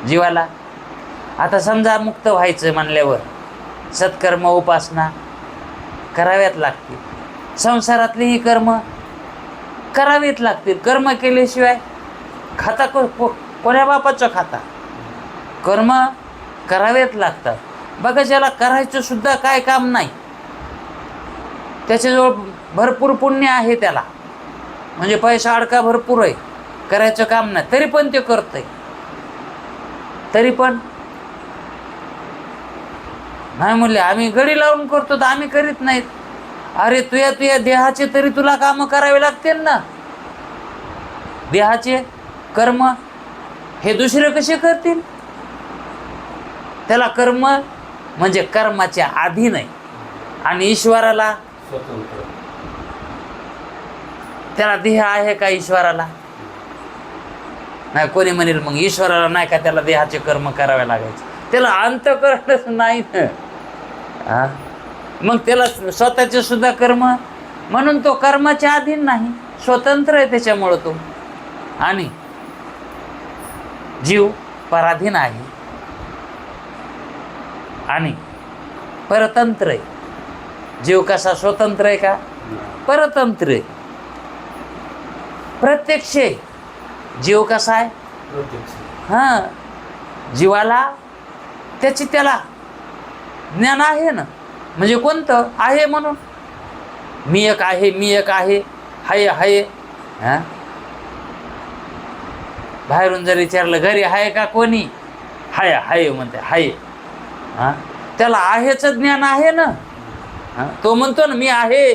जीवाला. आता समजा मुक्त व्हायचं म्हणल्यावर सत्कर्म उपासना कराव्यात लागतील. संसारातली ही कर्म करावीच लागतील. कर्म केल्याशिवाय खाता कोण्या बापाचं खाता? कर्म करावेच लागतात. बघा, ज्याला करायचं सुद्धा काय काम नाही, त्याच्याजवळ भरपूर पुण्य आहे त्याला, म्हणजे पैसा अडका भरपूर आहे, करायचं काम नाही, तरी पण ते करतंय. तरी पण नाही म्हणले आम्ही गडी लावून करतो तर आम्ही करीत नाहीत. अरे तुझ्या देहाचे तरी तुला कामं करावे लागतील ना. देहाचे कर्म हे दुसरे कसे करतील? त्याला कर्म म्हणजे कर्माच्या अधीन आहे. आणि ईश्वराला, स्वतंत्र, त्याला देह आहे का ईश्वराला? नाही. कोणी म्हणेल मग ईश्वराला नाही का त्याला देहाचे कर्म करावे लागायचे? त्याला अंतःकरणच नाही ना. मग त्याला स्वतःचे सुद्धा कर्म, म्हणून तो कर्माच्या अधीन नाही, स्वतंत्र आहे त्याच्यामुळं तो. आणि जीव पराधीन आहे आणि परतंत्र आहे. जीव कसा स्वतंत्र आहे का? परतंत्र आहे. प्रत्यक्ष आहे. जीव कसा आहे? हां, जीवाला त्याला ज्ञान आहे ना. म्हणजे कोणतं आहे? म्हणून मी एक आहे, मी एक आहे, हाय हाय. हां, बाहेरून जर विचारलं घरी आहे का कोणी, हाय हाय म्हणते, हाय. हां, त्याला आहेच ज्ञान आहे ना. हां, तो म्हणतो ना मी आहे.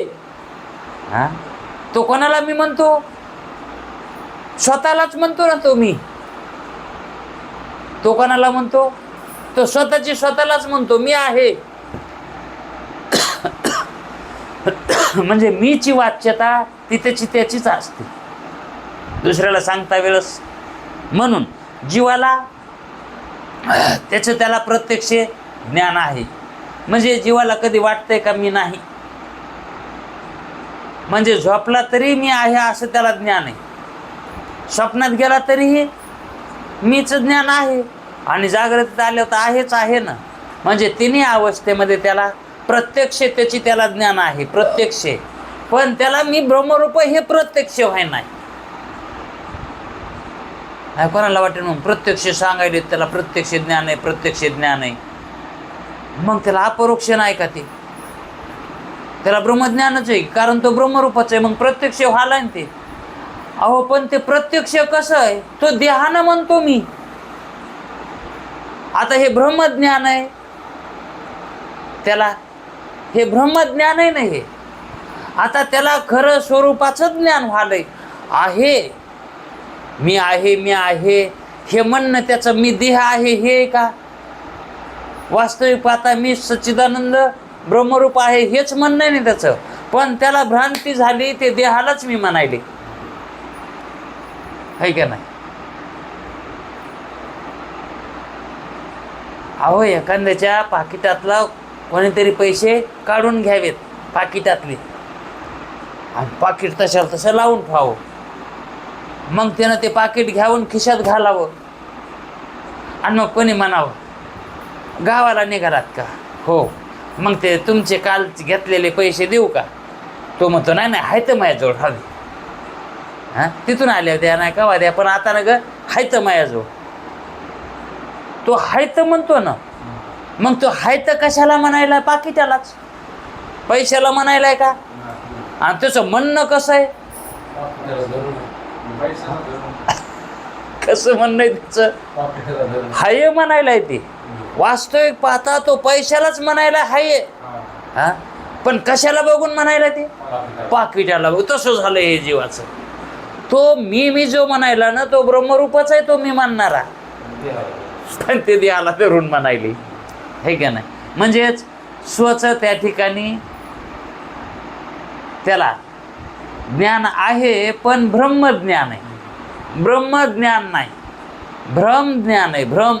हां, तो कोणाला मी म्हणतो? स्वतःलाच म्हणतो ना तो मी. तो कोणाला म्हणतो? तो स्वतःलाच म्हणतो मी आहे. म्हणजे मीची वाच्यता ती त्याचीच असते, दुसऱ्याला सांगता वेळेस. म्हणून जीवाला त्याला प्रत्यक्ष ज्ञान आहे. म्हणजे जीवाला कधी वाटतंय का मी नाही? म्हणजे झोपला तरी मी आहे असं त्याला ज्ञान आहे. स्वप्नात गेला तरीही मीच ज्ञान आहे. आणि जागृतीत आलं तर आहेच आहे ना. म्हणजे तिन्ही अवस्थेमध्ये त्याला प्रत्यक्ष त्याला ज्ञान आहे, प्रत्यक्ष. पण त्याला मी ब्रह्मरूप हे प्रत्यक्ष व्हाय नाही. कोणाला वाटेल मग प्रत्यक्ष सांगायले त्याला प्रत्यक्ष ज्ञान आहे, प्रत्यक्ष ज्ञान आहे, मग त्याला अपरोक्ष नाही का? ते त्याला ब्रह्मज्ञानच आहे, कारण तो ब्रह्मरूपच आहे. मग प्रत्यक्ष व्हायला ना ते. अहो पण ते प्रत्यक्ष कसं आहे? तो देहानं म्हणतो मी. आता हे ब्रह्मज्ञान आहे, त्याला हे ब्रह्मज्ञान आहे ना हे. आता त्याला खरं स्वरूपाचं ज्ञान व्हालंय. आहे, मी आहे, मी आहे हे म्हणणं त्याचं मी देह आहे हे का? वास्तविक पाहता मी सच्चिदानंद ब्रह्मरूप आहे हेच म्हणणं नाही त्याचं. पण त्याला भ्रांती झाली, ते देहालाच मी म्हणायले, है का नाही? अहो एखाद्याच्या पाकिटातला कोणीतरी पैसे काढून घ्यावेत पाकिटातले आणि पाकिट तसं लावून ठेवावं. मग त्यानं ते पाकिट घ्यावून खिशात घालावं आणि मग कोणी म्हणावं गावाला निघालात का? हो. मग ते तुमचे काल घेतलेले पैसे देऊ का? तो म्हणतो नाही नाही हाय तर माझ्याजवळ हवी. हां, तिथून आले होत्या नाही का द्या, पण आता ना ग हाय तर माझ्याजवळ. तो हाय तर म्हणतो ना. मग तो हाय तर कशाला म्हणायला? पाकिटालाच, पैशाला म्हणायलाय का? आणि त्याचं म्हणणं कसं आहे? कसं म्हणणं आहे त्याचं? हाय म्हणायलाय ते. वास्तविक पाहता तो पैशालाच म्हणायला हाय. हा, पण कशाला बघून म्हणायला ते? पाकिटाला. तसं झालं हे जीवाचं. तो मी जो म्हणायला ना तो ब्रह्मरूपच आहे, तो मी मानणारा. पण ते देवाला धरून म्हणायले, हे का नाही. म्हणजेच स्वच त्या ठिकाणी त्याला ज्ञान आहे, पण ब्रह्मज्ञान आहे, ब्रह्मज्ञान नाही, भ्रम ज्ञान आहे. भ्रम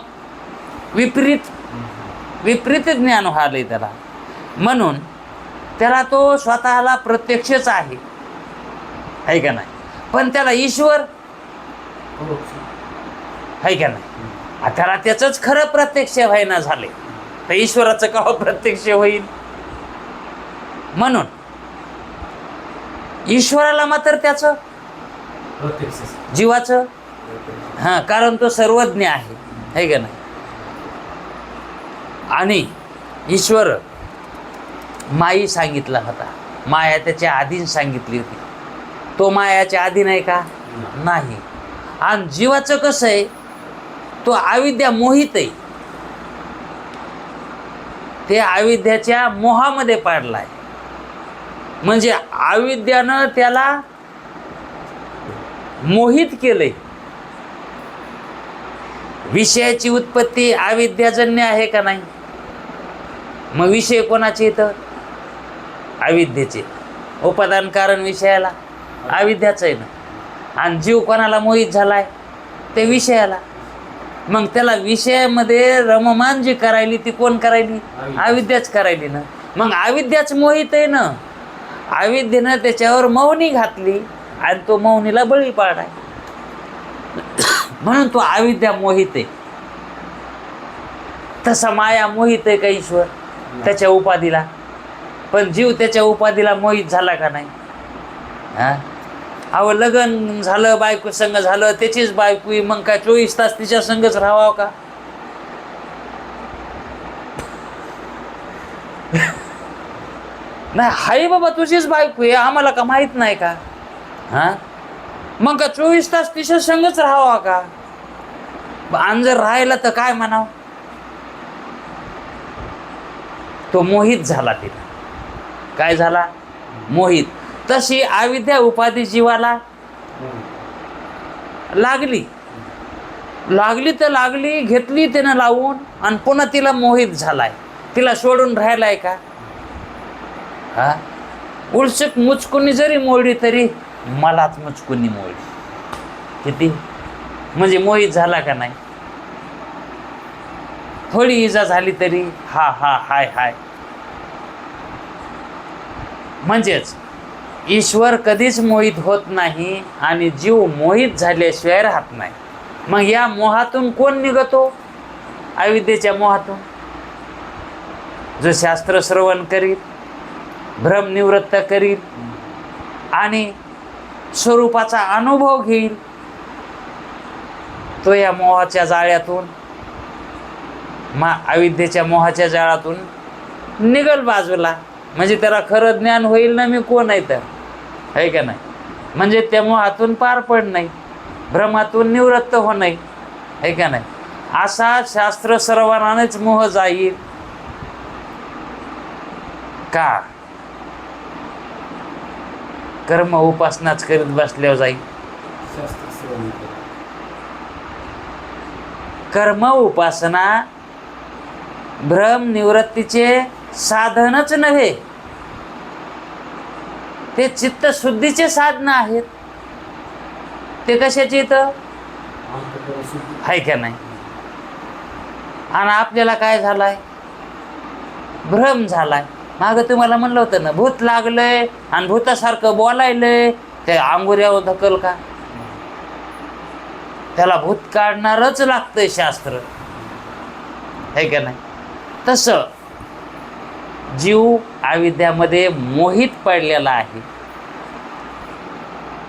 विपरीत ज्ञान व्हायलंय त्याला. म्हणून त्याला तो स्वतःला प्रत्यक्षच आहे का नाही. पण त्याला ईश्वर आहे का नाही, त्याला त्याचंच खरं प्रत्यक्ष व्हायना झाले, तर ईश्वराचं का प्रत्यक्ष होईल. म्हणून ईश्वराला मात्र त्याचं जीवाचं, कारण तो सर्वज्ञ आहे का नाही. आणि ईश्वर माई सांगितला होता, माया त्याच्या अधीन सांगितली होती. तो मायाच्या अधीन आहे का, नाही. आणि जीवाचं कसं आहे, तो अविद्या मोहित आहे, ते अविद्याच्या मोहामध्ये पाडलाय. म्हणजे अविद्यानं त्याला मोहित केलंय. विषयाची उत्पत्ती अविद्याजन्य आहे का नाही. मग विषय कोणाचे इथं, अविद्येचे. उपादान कारण विषयाला अविद्याचं आहे ना. आणि जीव कोणाला मोहित झालाय, ते विषयाला. मग त्याला विषयामध्ये रममान जी करायली ती कोण करायली, अविद्याच करायली ना. मग अविद्याच मोहित आहे ना. अविद्येनं त्याच्यावर मौनी घातली आणि तो मौनीला बळी पाडाय. म्हणून तो अविद्या मोहित आहे. तसा माया मोहित आहे का ईश्वर त्याच्या उपाधीला. पण जीव त्याच्या उपाधीला मोहित झाला का नाही. अहो लग्न झालं, बायको संग झालं, त्याचीच बायको, मग काय 24 तास तिच्या संगच राहावं का. नाही, हाय बाबा तुझीच बायको आहे, आम्हाला का माहित नाही का. मग का 24 तास तिच्या संगच राहावा का. आणि जर राहिला तर काय म्हणावं. तो मोहित झाला, तिला काय झाला, मोहित. तशी अविद्या उपाधी जीवाला लागली तर लागली, घेतली त्यानं लावून, आणि पुन्हा तिला मोहित झालाय. तिला सोडून राहिलाय का. उलसक मुचकुनी जरी मोडली तरी मलाच मुचकुनी मोडली. किती म्हणजे मोहित झाला का नाही. थोडी इजा झाली तरी हाय. म्हणजेच ईश्वर कधीच मोहित होत नाही आणि जीव मोहित झाल्याशिवाय राहत नाही. मग या मोहातून कोण निघतो, अविद्येच्या मोहातून. जो शास्त्र श्रवण करीत, भ्रम निवृत्त करील आणि स्वरूपाचा अनुभव घेईल, तो या मोहाच्या जाळ्यातून, अविद्येच्या मोहाच्या जाळ्यातून निघल बाजूला. म्हणजे त्याला खरं ज्ञान होईल ना मी कोण आहे तर, आहे का नाही. म्हणजे त्या मोहातून पार पड नाही, भ्रमातून निवृत्त हो नाही, आहे का नाही. असा शास्त्र श्रवणानेच मोह जाईल का. कर्म उपासनाच करीत बसल्यावर जाईल. कर्म उपासना भ्रम निवृत्तीचे साधनच नव्हे, ते चित्तशुद्धीचे साधन आहेत. ते कशाचे इथं आहे का नाही. आणि आपल्याला काय झालाय, भ्रम झालाय. मागं तुम्हाला म्हणलं होतं ना, भूत लागलंय आणि भूतासारखं बोलायलंय, ते अंगुऱ्यावर धकल का. त्याला भूत काढणारच लागतंय शास्त्र, आहे का नाही. तसं जीव अविद्यामध्ये मोहित पडलेला आहे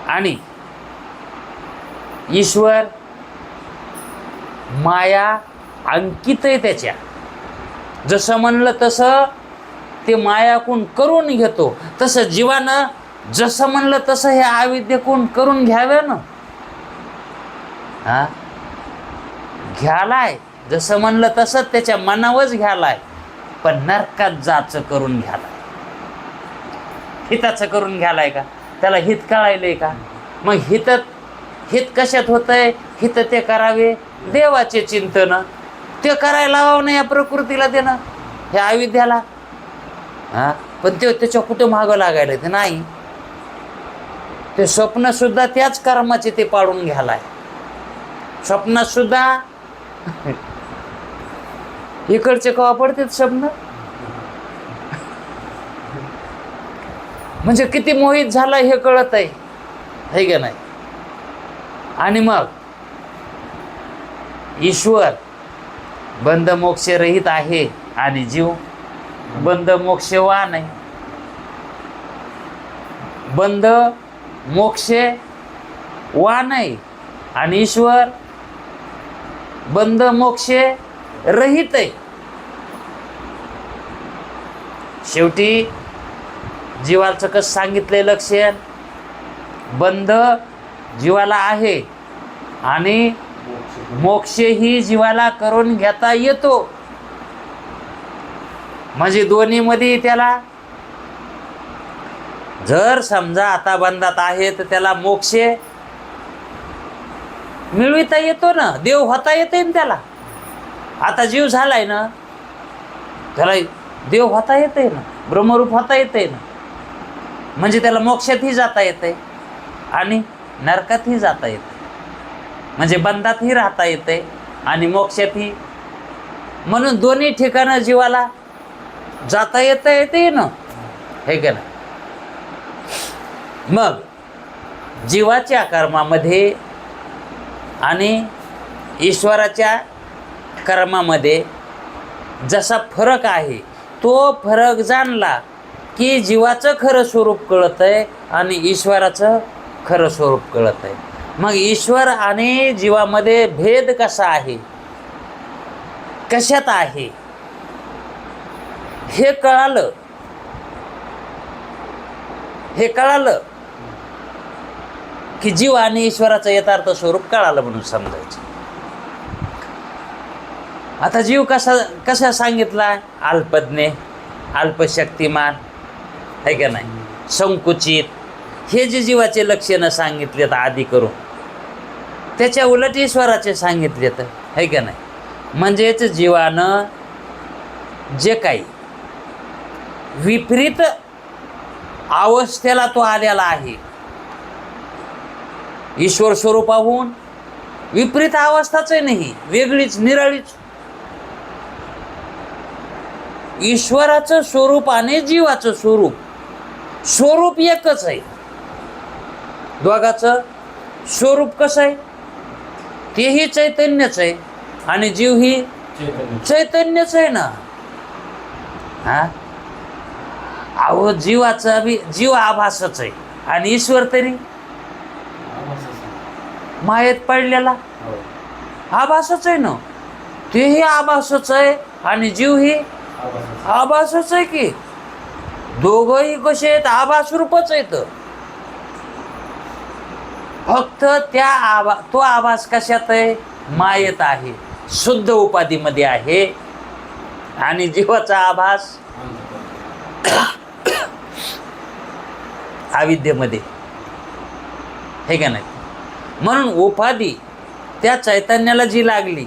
आणि ईश्वर माया अंकित आहे त्याच्या. जसं म्हणलं तसं ते मायाकून करून घेतो. तसं जीवानं जसं म्हणलं तसं हे अविद्येकून करून घ्यावे ना. घ्यालाय, जसं म्हणलं तसं त्याच्या मनावरच घ्यालाय, पण नरकात जाचं करून घ्यालाय. हिताचं करून घ्यालाय का, त्याला हित कळायलंय का. मग हित कशात होतंय, हित ते करावे देवाचे चिंतन, ते करायला हवं नाही या प्रकृतीला देणं, ह्या अविद्याला. हा, पण ते त्याच्या कुठं मागं लागायला ते नाही. ते स्वप्न सुद्धा त्याच कर्माचे ते पाडून घ्यालाय. स्वप्नात सुद्धा इकडचे कवा पडते स्वप्न. म्हणजे किती मोहित झाला हे कळत आहे का नाही. आणि मग ईश्वर बंध मोक्ष रहित आहे आणि जीव बंध मोक्षवान आहे. बंध मोक्ष वान आहे आणि ईश्वर बंध मोक्ष रहित आहे. शेवटी जीवाचं कसं सांगितलंय लक्षण, बंध जीवाला आहे आणि मोक्ष ही जीवाला करून घेता येतो. म्हणजे दोन्हीमध्ये त्याला जर समजा आता बंधात आहे तर त्याला मोक्ष मिळविता येतो ना, देव होता येते ना त्याला. आता जीव झालाय ना, त्याला देव होता येते ना, ब्रह्मरूप होता येते ना. म्हणजे त्याला मोक्षातही जाता येते आणि नरकातही जाता येते. म्हणजे बंधातही राहता येते आणि मोक्षातही. म्हणून दोन्ही ठिकाणं जीवाला जाता येते ना, हे का नाही. मग जीवाच्या कर्मामध्ये आणि ईश्वराच्या कर्मामध्ये जसा फरक आहे, तो फरक जाणला की जीवाचं खरं स्वरूप कळत आहे आणि ईश्वराचं खरं स्वरूप कळत आहे. मग ईश्वर आणि जीवामध्ये भेद कसा आहे, कशात आहे हे कळालं. हे कळालं की जीव आणि ईश्वराचं यथार्थ स्वरूप कळालं म्हणून समजायचं. आता जीव कसा सांगितला, अल्पज्ञ, अल्पशक्तिमान, आहे का नाही, संकुचित, हे जे जीवाचे लक्षणं सांगितलेत आधी करून, त्याच्या उलट ईश्वराचे सांगितलेत, आहे का नाही. म्हणजेच जीवानं जे काही विपरीत अवस्थेला तो आलेला आहे, ईश्वर स्वरूपाहून विपरीत अवस्थाच नाही, वेगळीच निराळीच. ईश्वराचं स्वरूप आणि जीवाचं स्वरूप एकच आहे. दोघाचं स्वरूप कसं आहे, तेही चैतन्यच आहे आणि जीव ही चैतन्यच आहे ना. हा, अहो जीवाचा जीव आभासच आहे आणि ईश्वर तरी मायेत पडलेला आभासच आहे ना. तेही आभासच आहे आणि जीव ही आभासच आहे की. दोघंही कसे आहेत, आभास रूपच आहेत. फक्त तो आभास कशात आहे, मायेत आहे, शुद्ध उपाधीमध्ये आहे. आणि जीवाचा आभास अविद्येमध्ये, हे का नाही. म्हणून उपाधी त्या चैतन्याला जी लागली,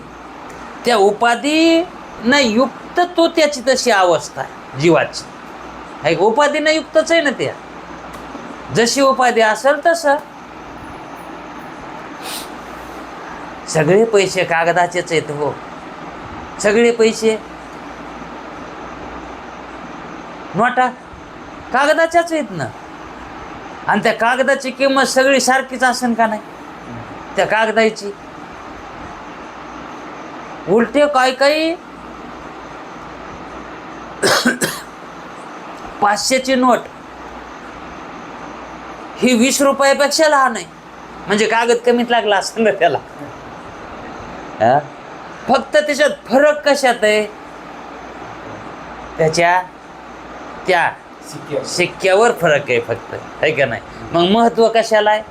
त्या उपाधीनं युक्त तो त्याची तशी अवस्था आहे जीवाची. आहे उपाधीनं युक्तच आहे ना. त्या जशी उपाधी असेल तसं. सगळे पैसे कागदाचेच आहेत हो, सगळे पैसे नोटा कागदाच्याच आहेत ना. आणि त्या कागदाची किंमत सगळी सारखीच असेल का नाही त्या कागदाची. उलटे काही 500ची नोट ही 20 रुपयापेक्षा लहान आहे. म्हणजे कागद कमीत लागला असेल ना त्याला. फक्त त्याच्यात फरक कशात आहे, त्याच्या त्या शिक्क्यावर फरक आहे फक्त, आहे का नाही. मग महत्व कशाला आहे,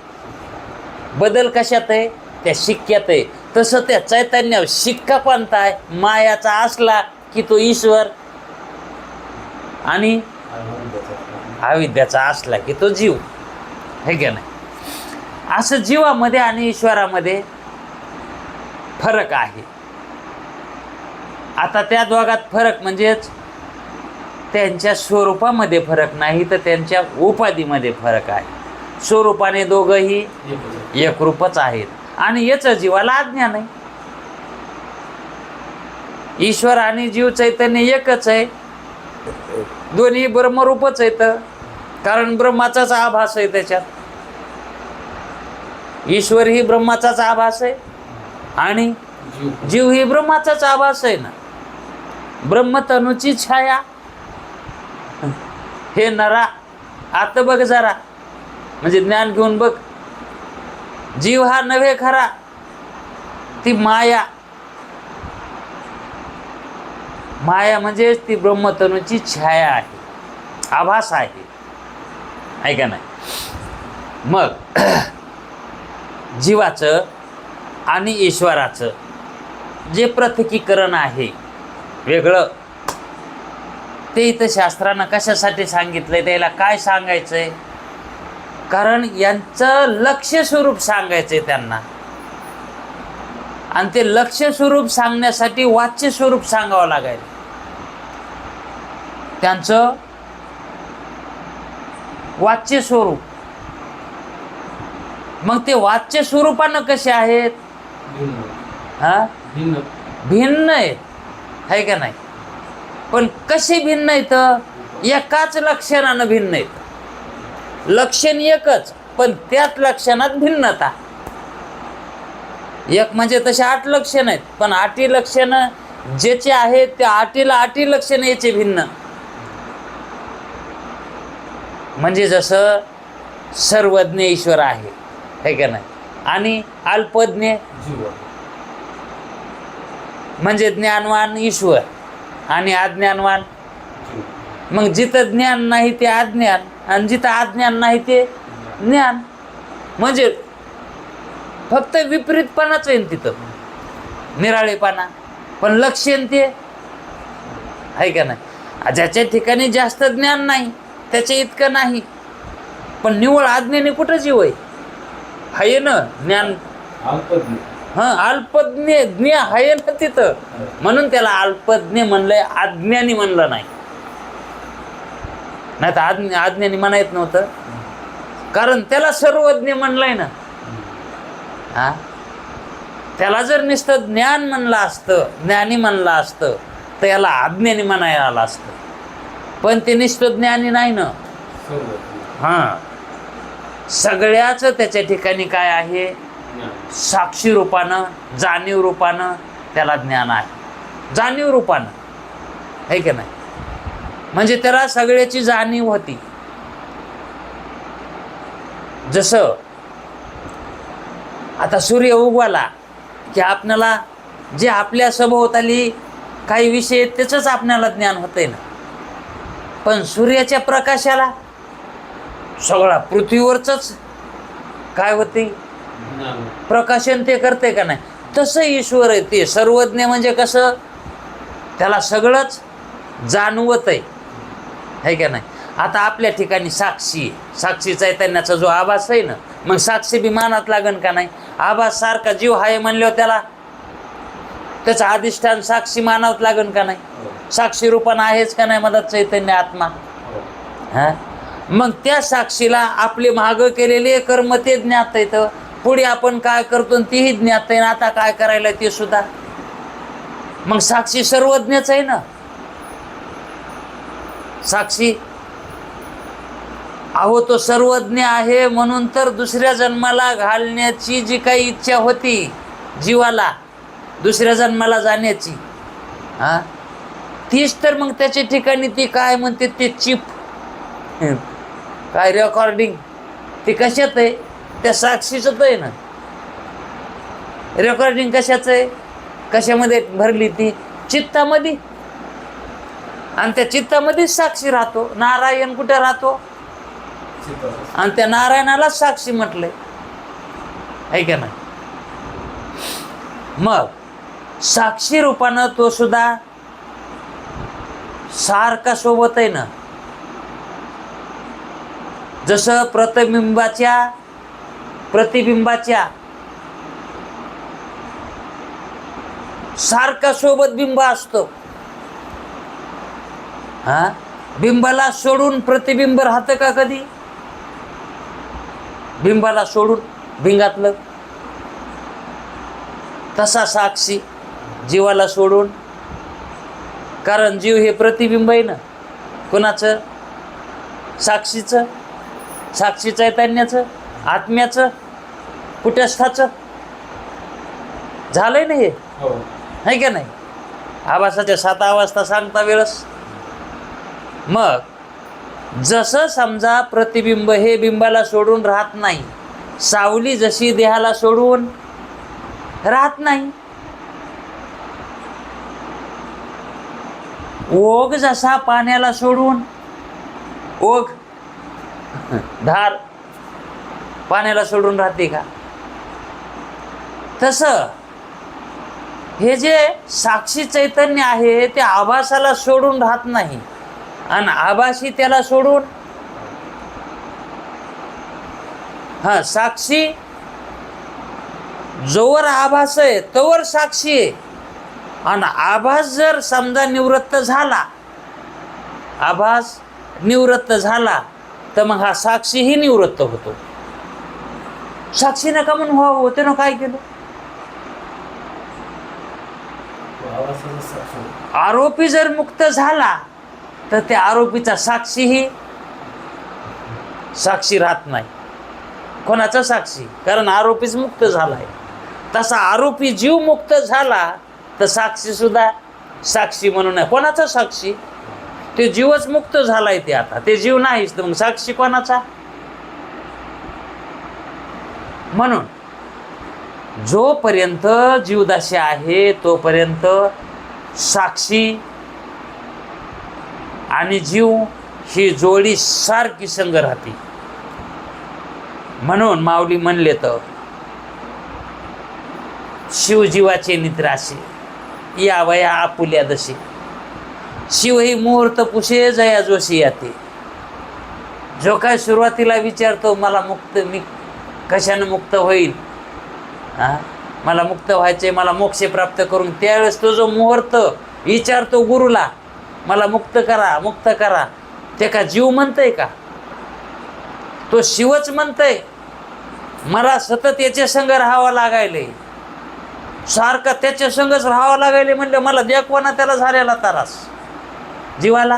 बदल कशात आहे, त्या शिक्क्यात आहे. तसं त्या चैतन्यावर शिक्का कोणता आहे, मायाचा असला की तो ईश्वर आणि अविद्याचा असला की तो जीव, आहे का नाही. असं जीवामध्ये आणि ईश्वरामध्ये फरक आहे. आता त्या दोघात फरक म्हणजेच त्यांच्या स्वरूपामध्ये फरक नाही तर त्यांच्या उपाधीमध्ये फरक आहे. स्वरूपाने दोघंही एकरूपच आहेत आणि याचं जीवाला अज्ञान आहे. ईश्वर आणि जीव चैतन्य एकच आहे, दोन्ही ब्रह्मरूपच आहेत, कारण ब्रह्माचाच आभास आहे त्याच्यात. ईश्वर ही ब्रह्माचाच आभास आहे आणि जीव ही ब्रह्माचाच आभास आहे ना. ब्रह्मतनुची छाया. हे नरा आता बघ जरा, म्हणजे ज्ञान घेऊन बघ. जीव हा नव्हे खरा, ती माया. माया म्हणजे ती ब्रह्मतनुची छाया आहे, आभास आहे, आहे का नाही. मग जीवाचं आणि ईश्वराचं जे पृथक्कीकरण आहे वेगळं, ते इथं शास्त्रानं कशासाठी सांगितलंय, त्याला काय सांगायचंय, कारण यांचं लक्ष्य स्वरूप सांगायचंय त्यांना. आणि ते लक्ष्य स्वरूप सांगण्यासाठी वाच्य स्वरूप सांगावं लागायचं. त्यांचं वाच्य स्वरूप. मग ते वाच्य स्वरूपानं कसे आहेत, हा भिन्न आहेत, आहे का नाही. पण कसे भिन्न आहेत, एकाच लक्षणानं भिन्न आहेत. लक्षण एकच पण त्याच लक्षणात भिन्नता. एक म्हणजे तसे 8 लक्षण आहेत, पण 8 लक्षण ज्याचे आहेत त्या 8 लक्षण याचे भिन्न. म्हणजे जसं सर्वज्ञ ईश्वर आहे का नाही, आणि अल्पज्ञ म्हणजे ज्ञानवान ईश्वर आणि अज्ञानवान. मग जिथं ज्ञान नाही ते अज्ञान आणि जिथं अज्ञान नाही ते ज्ञान. म्हणजे फक्त विपरीतपणाच आहे तिथं, निराळेपणा. पण लक्षण ते आहे का नाही. ज्याच्या ठिकाणी जास्त ज्ञान नाही त्याच्या इतकं नाही, पण निव्वळ अज्ञानी कुठं जीव आहे ना. ज्ञान अल्पज्ञ ज्ञ आहे ना तिथं, म्हणून त्याला अल्पज्ञ म्हणलंय, अज्ञानी म्हणलं नाही. नाही तर अज्ञानी म्हणा येत नव्हतं, कारण त्याला सर्वज्ञ म्हणलंय ना. हा, त्याला जर नुसतं ज्ञान म्हणलं असतं, ज्ञानी म्हणलं असतं, तर याला अज्ञानी म्हणायला आलं असतं. पण ते नुसतं ज्ञानी नाही ना. हा, सगळ्याच त्याच्या ठिकाणी काय आहे, साक्षी रूपानं, जाणीव रूपानं त्याला ज्ञान आहे. जाणीव रूपानं, आहे का नाही. म्हणजे त्याला सगळ्याची जाणीव होती. जसं आता सूर्य उगवाला की आपल्याला जे आपल्या सभोवताली काही विषय आहेत त्याचंच आपल्याला ज्ञान होतंय ना. पण सूर्याच्या प्रकाशाला सगळा पृथ्वीवरच काय होते, प्रकाशन ते करते का नाही. तसं ईश्वर आहे, ते सर्वज्ञ म्हणजे कसं, त्याला सगळंच जाणवत आहे का नाही. आता आपल्या ठिकाणी साक्षी चैतन्याचा जो आभास आहे ना, मग साक्षी बी मानात लागन का नाही. आभास सारखा जीव आहे म्हणल्यावर त्याला त्याचं अधिष्ठान साक्षी मानावं लागन का नाही. साक्षी रूपानं आहेच का नाही मदत चैतन्य आत्मा. हा, मग त्या साक्षीला आपले मागं केलेले कर्म ते ज्ञात येतं, पुढे आपण काय करतो तेही ज्ञात आहे, आता काय करायला ते सुद्धा. मग साक्षी सर्वज्ञच आहे ना. साक्षी अहो तो सर्वज्ञ आहे, म्हणून तर दुसऱ्या जन्माला घालण्याची जी काही इच्छा होती जीवाला, दुसऱ्या जन्माला जाण्याची, हा, तीच तर मग त्याच्या ठिकाणी ती काय म्हणते ते चिप काय रेकॉर्डिंग, ती कशात आहे, त्या साक्षीच आहे ना. रेकॉर्डिंग कशाचं आहे, कशामध्ये भरली, ती चित्तामध्ये. आणि त्या चित्तामध्येच साक्षी राहतो. नारायण कुठे राहतो, आणि त्या नारायणालाच साक्षी म्हटलंय, आहे का नाही. मग साक्षी रूपानं तो सुद्धा सारखा सोबत आहे ना. जसं प्रतिबिंबाच्या सारखा सोबत बिंब असतो. हा, बिंबाला सोडून प्रतिबिंब राहतं का कधी? बिंबाला सोडून भिंगातलं. तसा साक्षी जीवाला सोडून, कारण जीव हे प्रतिबिंब आहे ना. कोणाचं? साक्षीचं, साक्षी चैतन्याचं, आत्म्याचं, कुटस्थाचं. झालंय ना हे, हो. आहे का नाही? आभासाच्या 7 अवस्था सांगता वेळस. मग जसं समजा प्रतिबिंब हे बिंबाला सोडून राहत नाही, सावली जशी देहाला सोडून राहत नाही, ओघ जसा पाण्याला सोडून, ओघ धार पाण्याला सोडून राहते का, तसं हे जे साक्षी चैतन्य आहे ते आभासाला सोडून राहत नाही, आणि आभासी त्याला सोडून. हा, साक्षी जोवर आभास आहे तोवर साक्षी आहे, आणि आभास जर समजा निवृत्त झाला, आभास निवृत्त झाला, तर मग हा साक्षीही निवृत्त होतो. साक्षीने का म्हणून व्हावं होते ना, काय केलं? आरोपी जर मुक्त झाला तर त्या आरोपीचा साक्षीही साक्षी राहत नाही. कोणाचा साक्षी? कारण आरोपीच मुक्त झालाय. तसा आरोपी जीव मुक्त झाला तर साक्षी सुद्धा साक्षी म्हणून आहे. कोणाचा साक्षी? ते जीवच मुक्त झालाय. ते आता ते जीव नाहीच, तर मग साक्षी कोणाचा? म्हणून जोपर्यंत जीवदाशी आहे तोपर्यंत साक्षी आणि जीव ही जोडी सारखी संग राहते. म्हणून माऊली म्हणले तर शिवजीवाचे निद्रासे यावया आपुल्या दशी, शिव ही मुहूर्त पुषे जया जोशी याते. जो काय सुरुवातीला विचारतो मला मुक्त, मी कशाने मुक्त होईल, मला मुक्त व्हायचे, मला मोक्ष प्राप्त करून, त्यावेळेस तो जो मुहूर्त विचारतो गुरुला, मला मुक्त करा, मुक्त करा, ते का जीव म्हणतंय का? तो शिवच म्हणतंय मला सतत याच्या संग राहावं लागायले, सारखं त्याच्या संगच राहावं लागायले. म्हणलं मला देखवाना त्याला झालेला त्रास जीवाला.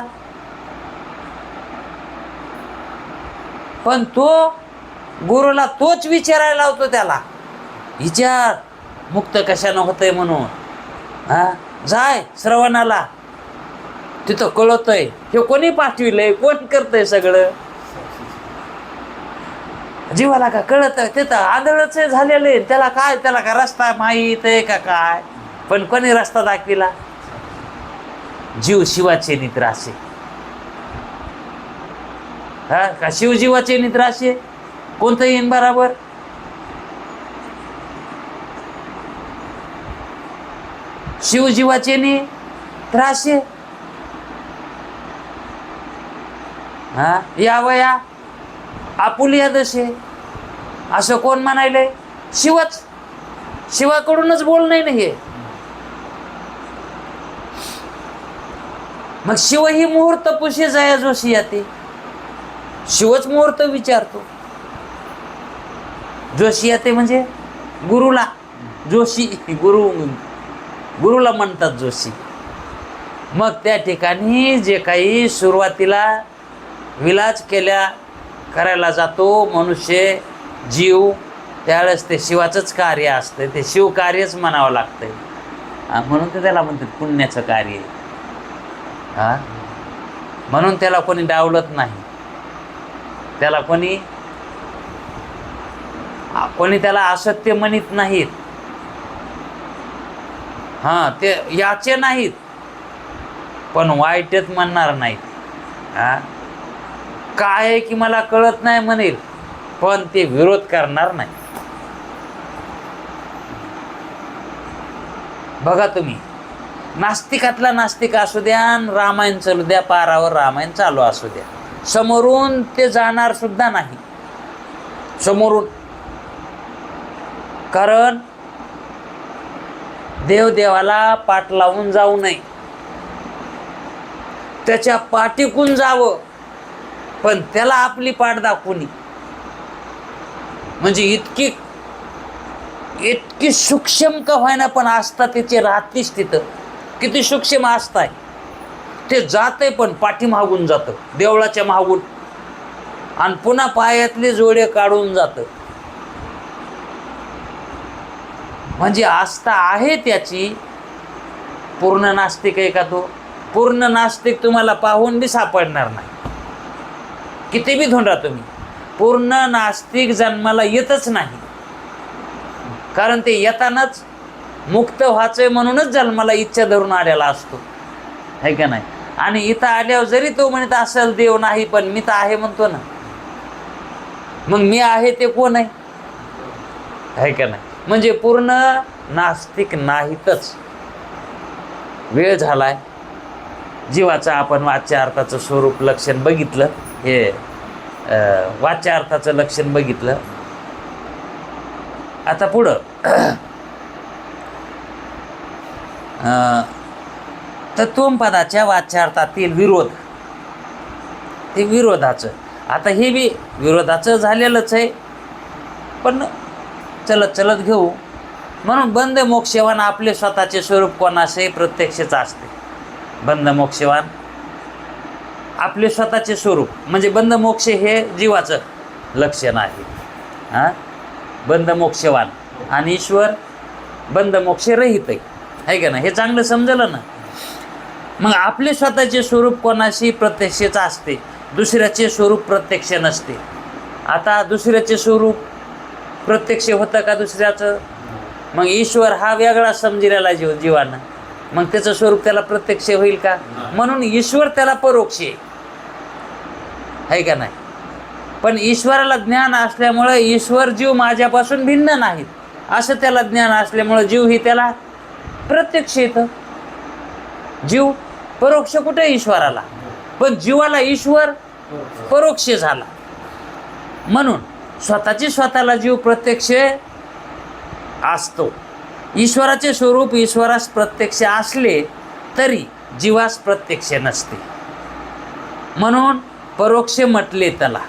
पण तो गुरुला तोच विचारायला लावतो त्याला, विचार मुक्त कशानं होतंय म्हणून. जाय श्रवणाला, तिथं कळतंय. हे कोणी पाठविलंय, कोण करतंय सगळं? जीवाला का कळत? तिथं आंधळच झालेलं आहे. त्याला काय, त्याला का रस्ता माहीत आहे का काय? पण कोणी रस्ता दाखविला? जीव शिवाचे निद्रासे. का शिवजीवाचे निद्रासे? कोणतं येईन बराबर? शिवजीवाचे निद्रासे. यावया आपुलिया दशे, असं कोण म्हणायलंय? शिवच. शिवाकडूनच बोलणं नाही हे. मग शिव ही मुहूर्त पुषे जया जोशी याते. शिवच मुहूर्त विचारतो. जोशी याते म्हणजे गुरुला. जोशी गुरुला म्हणतात जोशी. मग त्या ठिकाणी जे काही सुरुवातीला विलाज करायला जातो मनुष्य, जीव, त्यावेळेस ते शिवाचंच कार्य असतं. ते शिवकार्यच म्हणावं लागतंय. म्हणून ते त्याला म्हणतात पुण्याचं कार्य. म्हणून त्याला कोणी डावलत नाही. त्याला कोणी त्याला असत्य म्हणत नाहीत. ते याचे नाहीत, पण वाईटच म्हणणार नाहीत. काय आहे की मला कळत नाही म्हणेल, पण ते विरोध करणार नाही. बघा तुम्ही, नास्तिकातला नास्तिक असू द्या, रामायण चालू द्या, पारावर रामायण चालू असू द्या, समोरून ते जाणार सुद्धा नाही. समोरून. कारण देव देवाला पाठ लावून जाऊ नये, त्याच्या पाठीकून जावं, पण त्याला आपली पाठ दाखवू नये. म्हणजे इतकी सूक्ष्म का व्हायना पण आस्था त्याची राहतीच तिथं. किती सूक्ष्म आस्था आहे. ते जाते पण पाठीमागून जातं, देवळाच्या मागून, आणि पुन्हा पायातले जोडे काढून जातं. म्हणजे आस्था आहे त्याची. पूर्ण नास्तिक आहे का तो? पूर्ण नास्तिक तुम्हाला पाहून बी सापडणार नाही, किती बी धोंडा तुम्ही. पूर्ण नास्तिक जन्माला येतच नाही, कारण ते येतानाच मुक्त व्हायचंय म्हणूनच जन्माला इच्छा धरून आलेला असतो, है का नाही. आणि इथं आल्यावर जरी तो म्हणत असेल देव नाही, पण मी तर आहे म्हणतो ना. मग मी आहे ते कोण आहे, है का नाही. म्हणजे पूर्ण नास्तिक नाहीतच. वेळ झालाय. जीवाचं आपण वाच्या अर्थाचं स्वरूप लक्षण बघितलं, हे वाच्या अर्थाचं लक्षण बघितलं. आता पुढं तत्वपदाच्या वाच्यार्थातील विरोध, ते विरोधाचं. आता हे बी विरोधाचं झालेलंच आहे, पण चलत चलत घेऊ. म्हणून बंध मोक्षवान आपले स्वतःचे स्वरूप कोणाचे प्रत्यक्षच असते. बंध मोक्षवान आपले स्वतःचे स्वरूप म्हणजे बंध मोक्ष हे जीवाचं लक्षण आहे. हां, बंध मोक्षवान आणि ईश्वर बंध मोक्ष रहित आहे का ना. हे चांगलं समजलं ना. मग आपले स्वतःचे स्वरूप कोणाशी प्रत्यक्षच असते, दुसऱ्याचे स्वरूप प्रत्यक्ष नसते. आता दुसऱ्याचे स्वरूप प्रत्यक्ष होतं का दुसऱ्याचं? मग ईश्वर हा वेगळा समजलेला जीवानं, मग त्याचं स्वरूप त्याला प्रत्यक्ष होईल का? म्हणून ईश्वर त्याला परोक्ष आहे का नाही. पण ईश्वराला ज्ञान असल्यामुळे ईश्वर जीव माझ्यापासून भिन्न नाहीत असं त्याला ज्ञान असल्यामुळे जीव ही त्याला प्रत्यक्ष येतं. जीव परोक्ष कुठे ईश्वराला, पण जीवाला ईश्वर परोक्ष झाला. म्हणून स्वतःची स्वतःला जीव प्रत्यक्ष असतो. ईश्वराचे स्वरूप ईश्वरास प्रत्यक्ष असले तरी जीवास प्रत्यक्ष नसते, म्हणून परोक्ष म्हटले त्याला.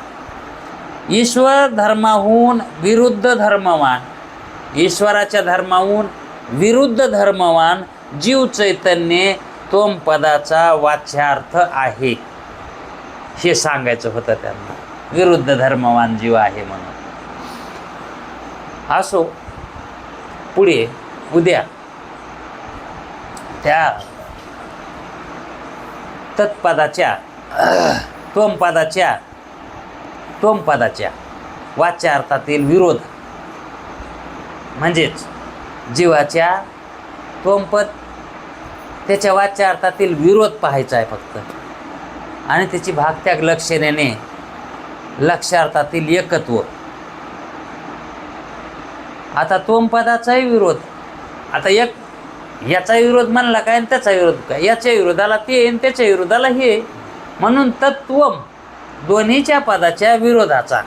ईश्वर धर्माहून विरुद्ध धर्मवान, ईश्वराच्या धर्माहून विरुद्ध धर्मवान जीव चैतन्य तोम पदाचा वाच्यार्थ आहे, हे सांगायचं होतं त्यांना. विरुद्ध धर्मवान जीव आहे म्हणून. असो, पुढे उद्या त्या तत्पदाच्या तोमपदाच्या वाच्यार्थातील विरोध, म्हणजेच जीवाच्या तोमपद त्याच्या वाच्यार्थातील विरोध पाहायचा आहे फक्त. आणि त्याची भागत्याग लक्षणेने लक्षार्थातील एकत्व. आता तोमपदाचाही विरोध, आता एक याचा विरोध म्हणला काय आणि त्याचा विरोध काय, याच्या विरोधाला ते आणि त्याच्या विरोधाला हे, म्हणून तत्वम दोन्हीच्या पदाच्या विरोधाचा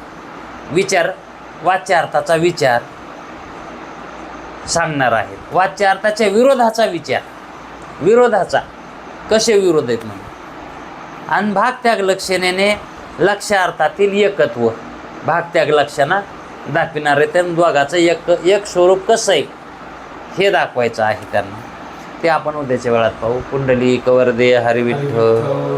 विचार, वाच्यार्थाचा विचार सांगणार आहेत. वाच्यार्थाच्या विरोधाचा विचार, विरोधाचा कसे विरोध आहेत म्हणून. आणि भागत्याग लक्षणेने लक्षार्थातील एकत्व, भागत्याग लक्षणा दाखविणार आहे. त्यांना दोघाचं एक स्वरूप कसं आहे हे दाखवायचं आहे त्यांना. ते आपण उद्याच्या वेळात पाहू. कुंडली कवरदे हरी विठ्ठल.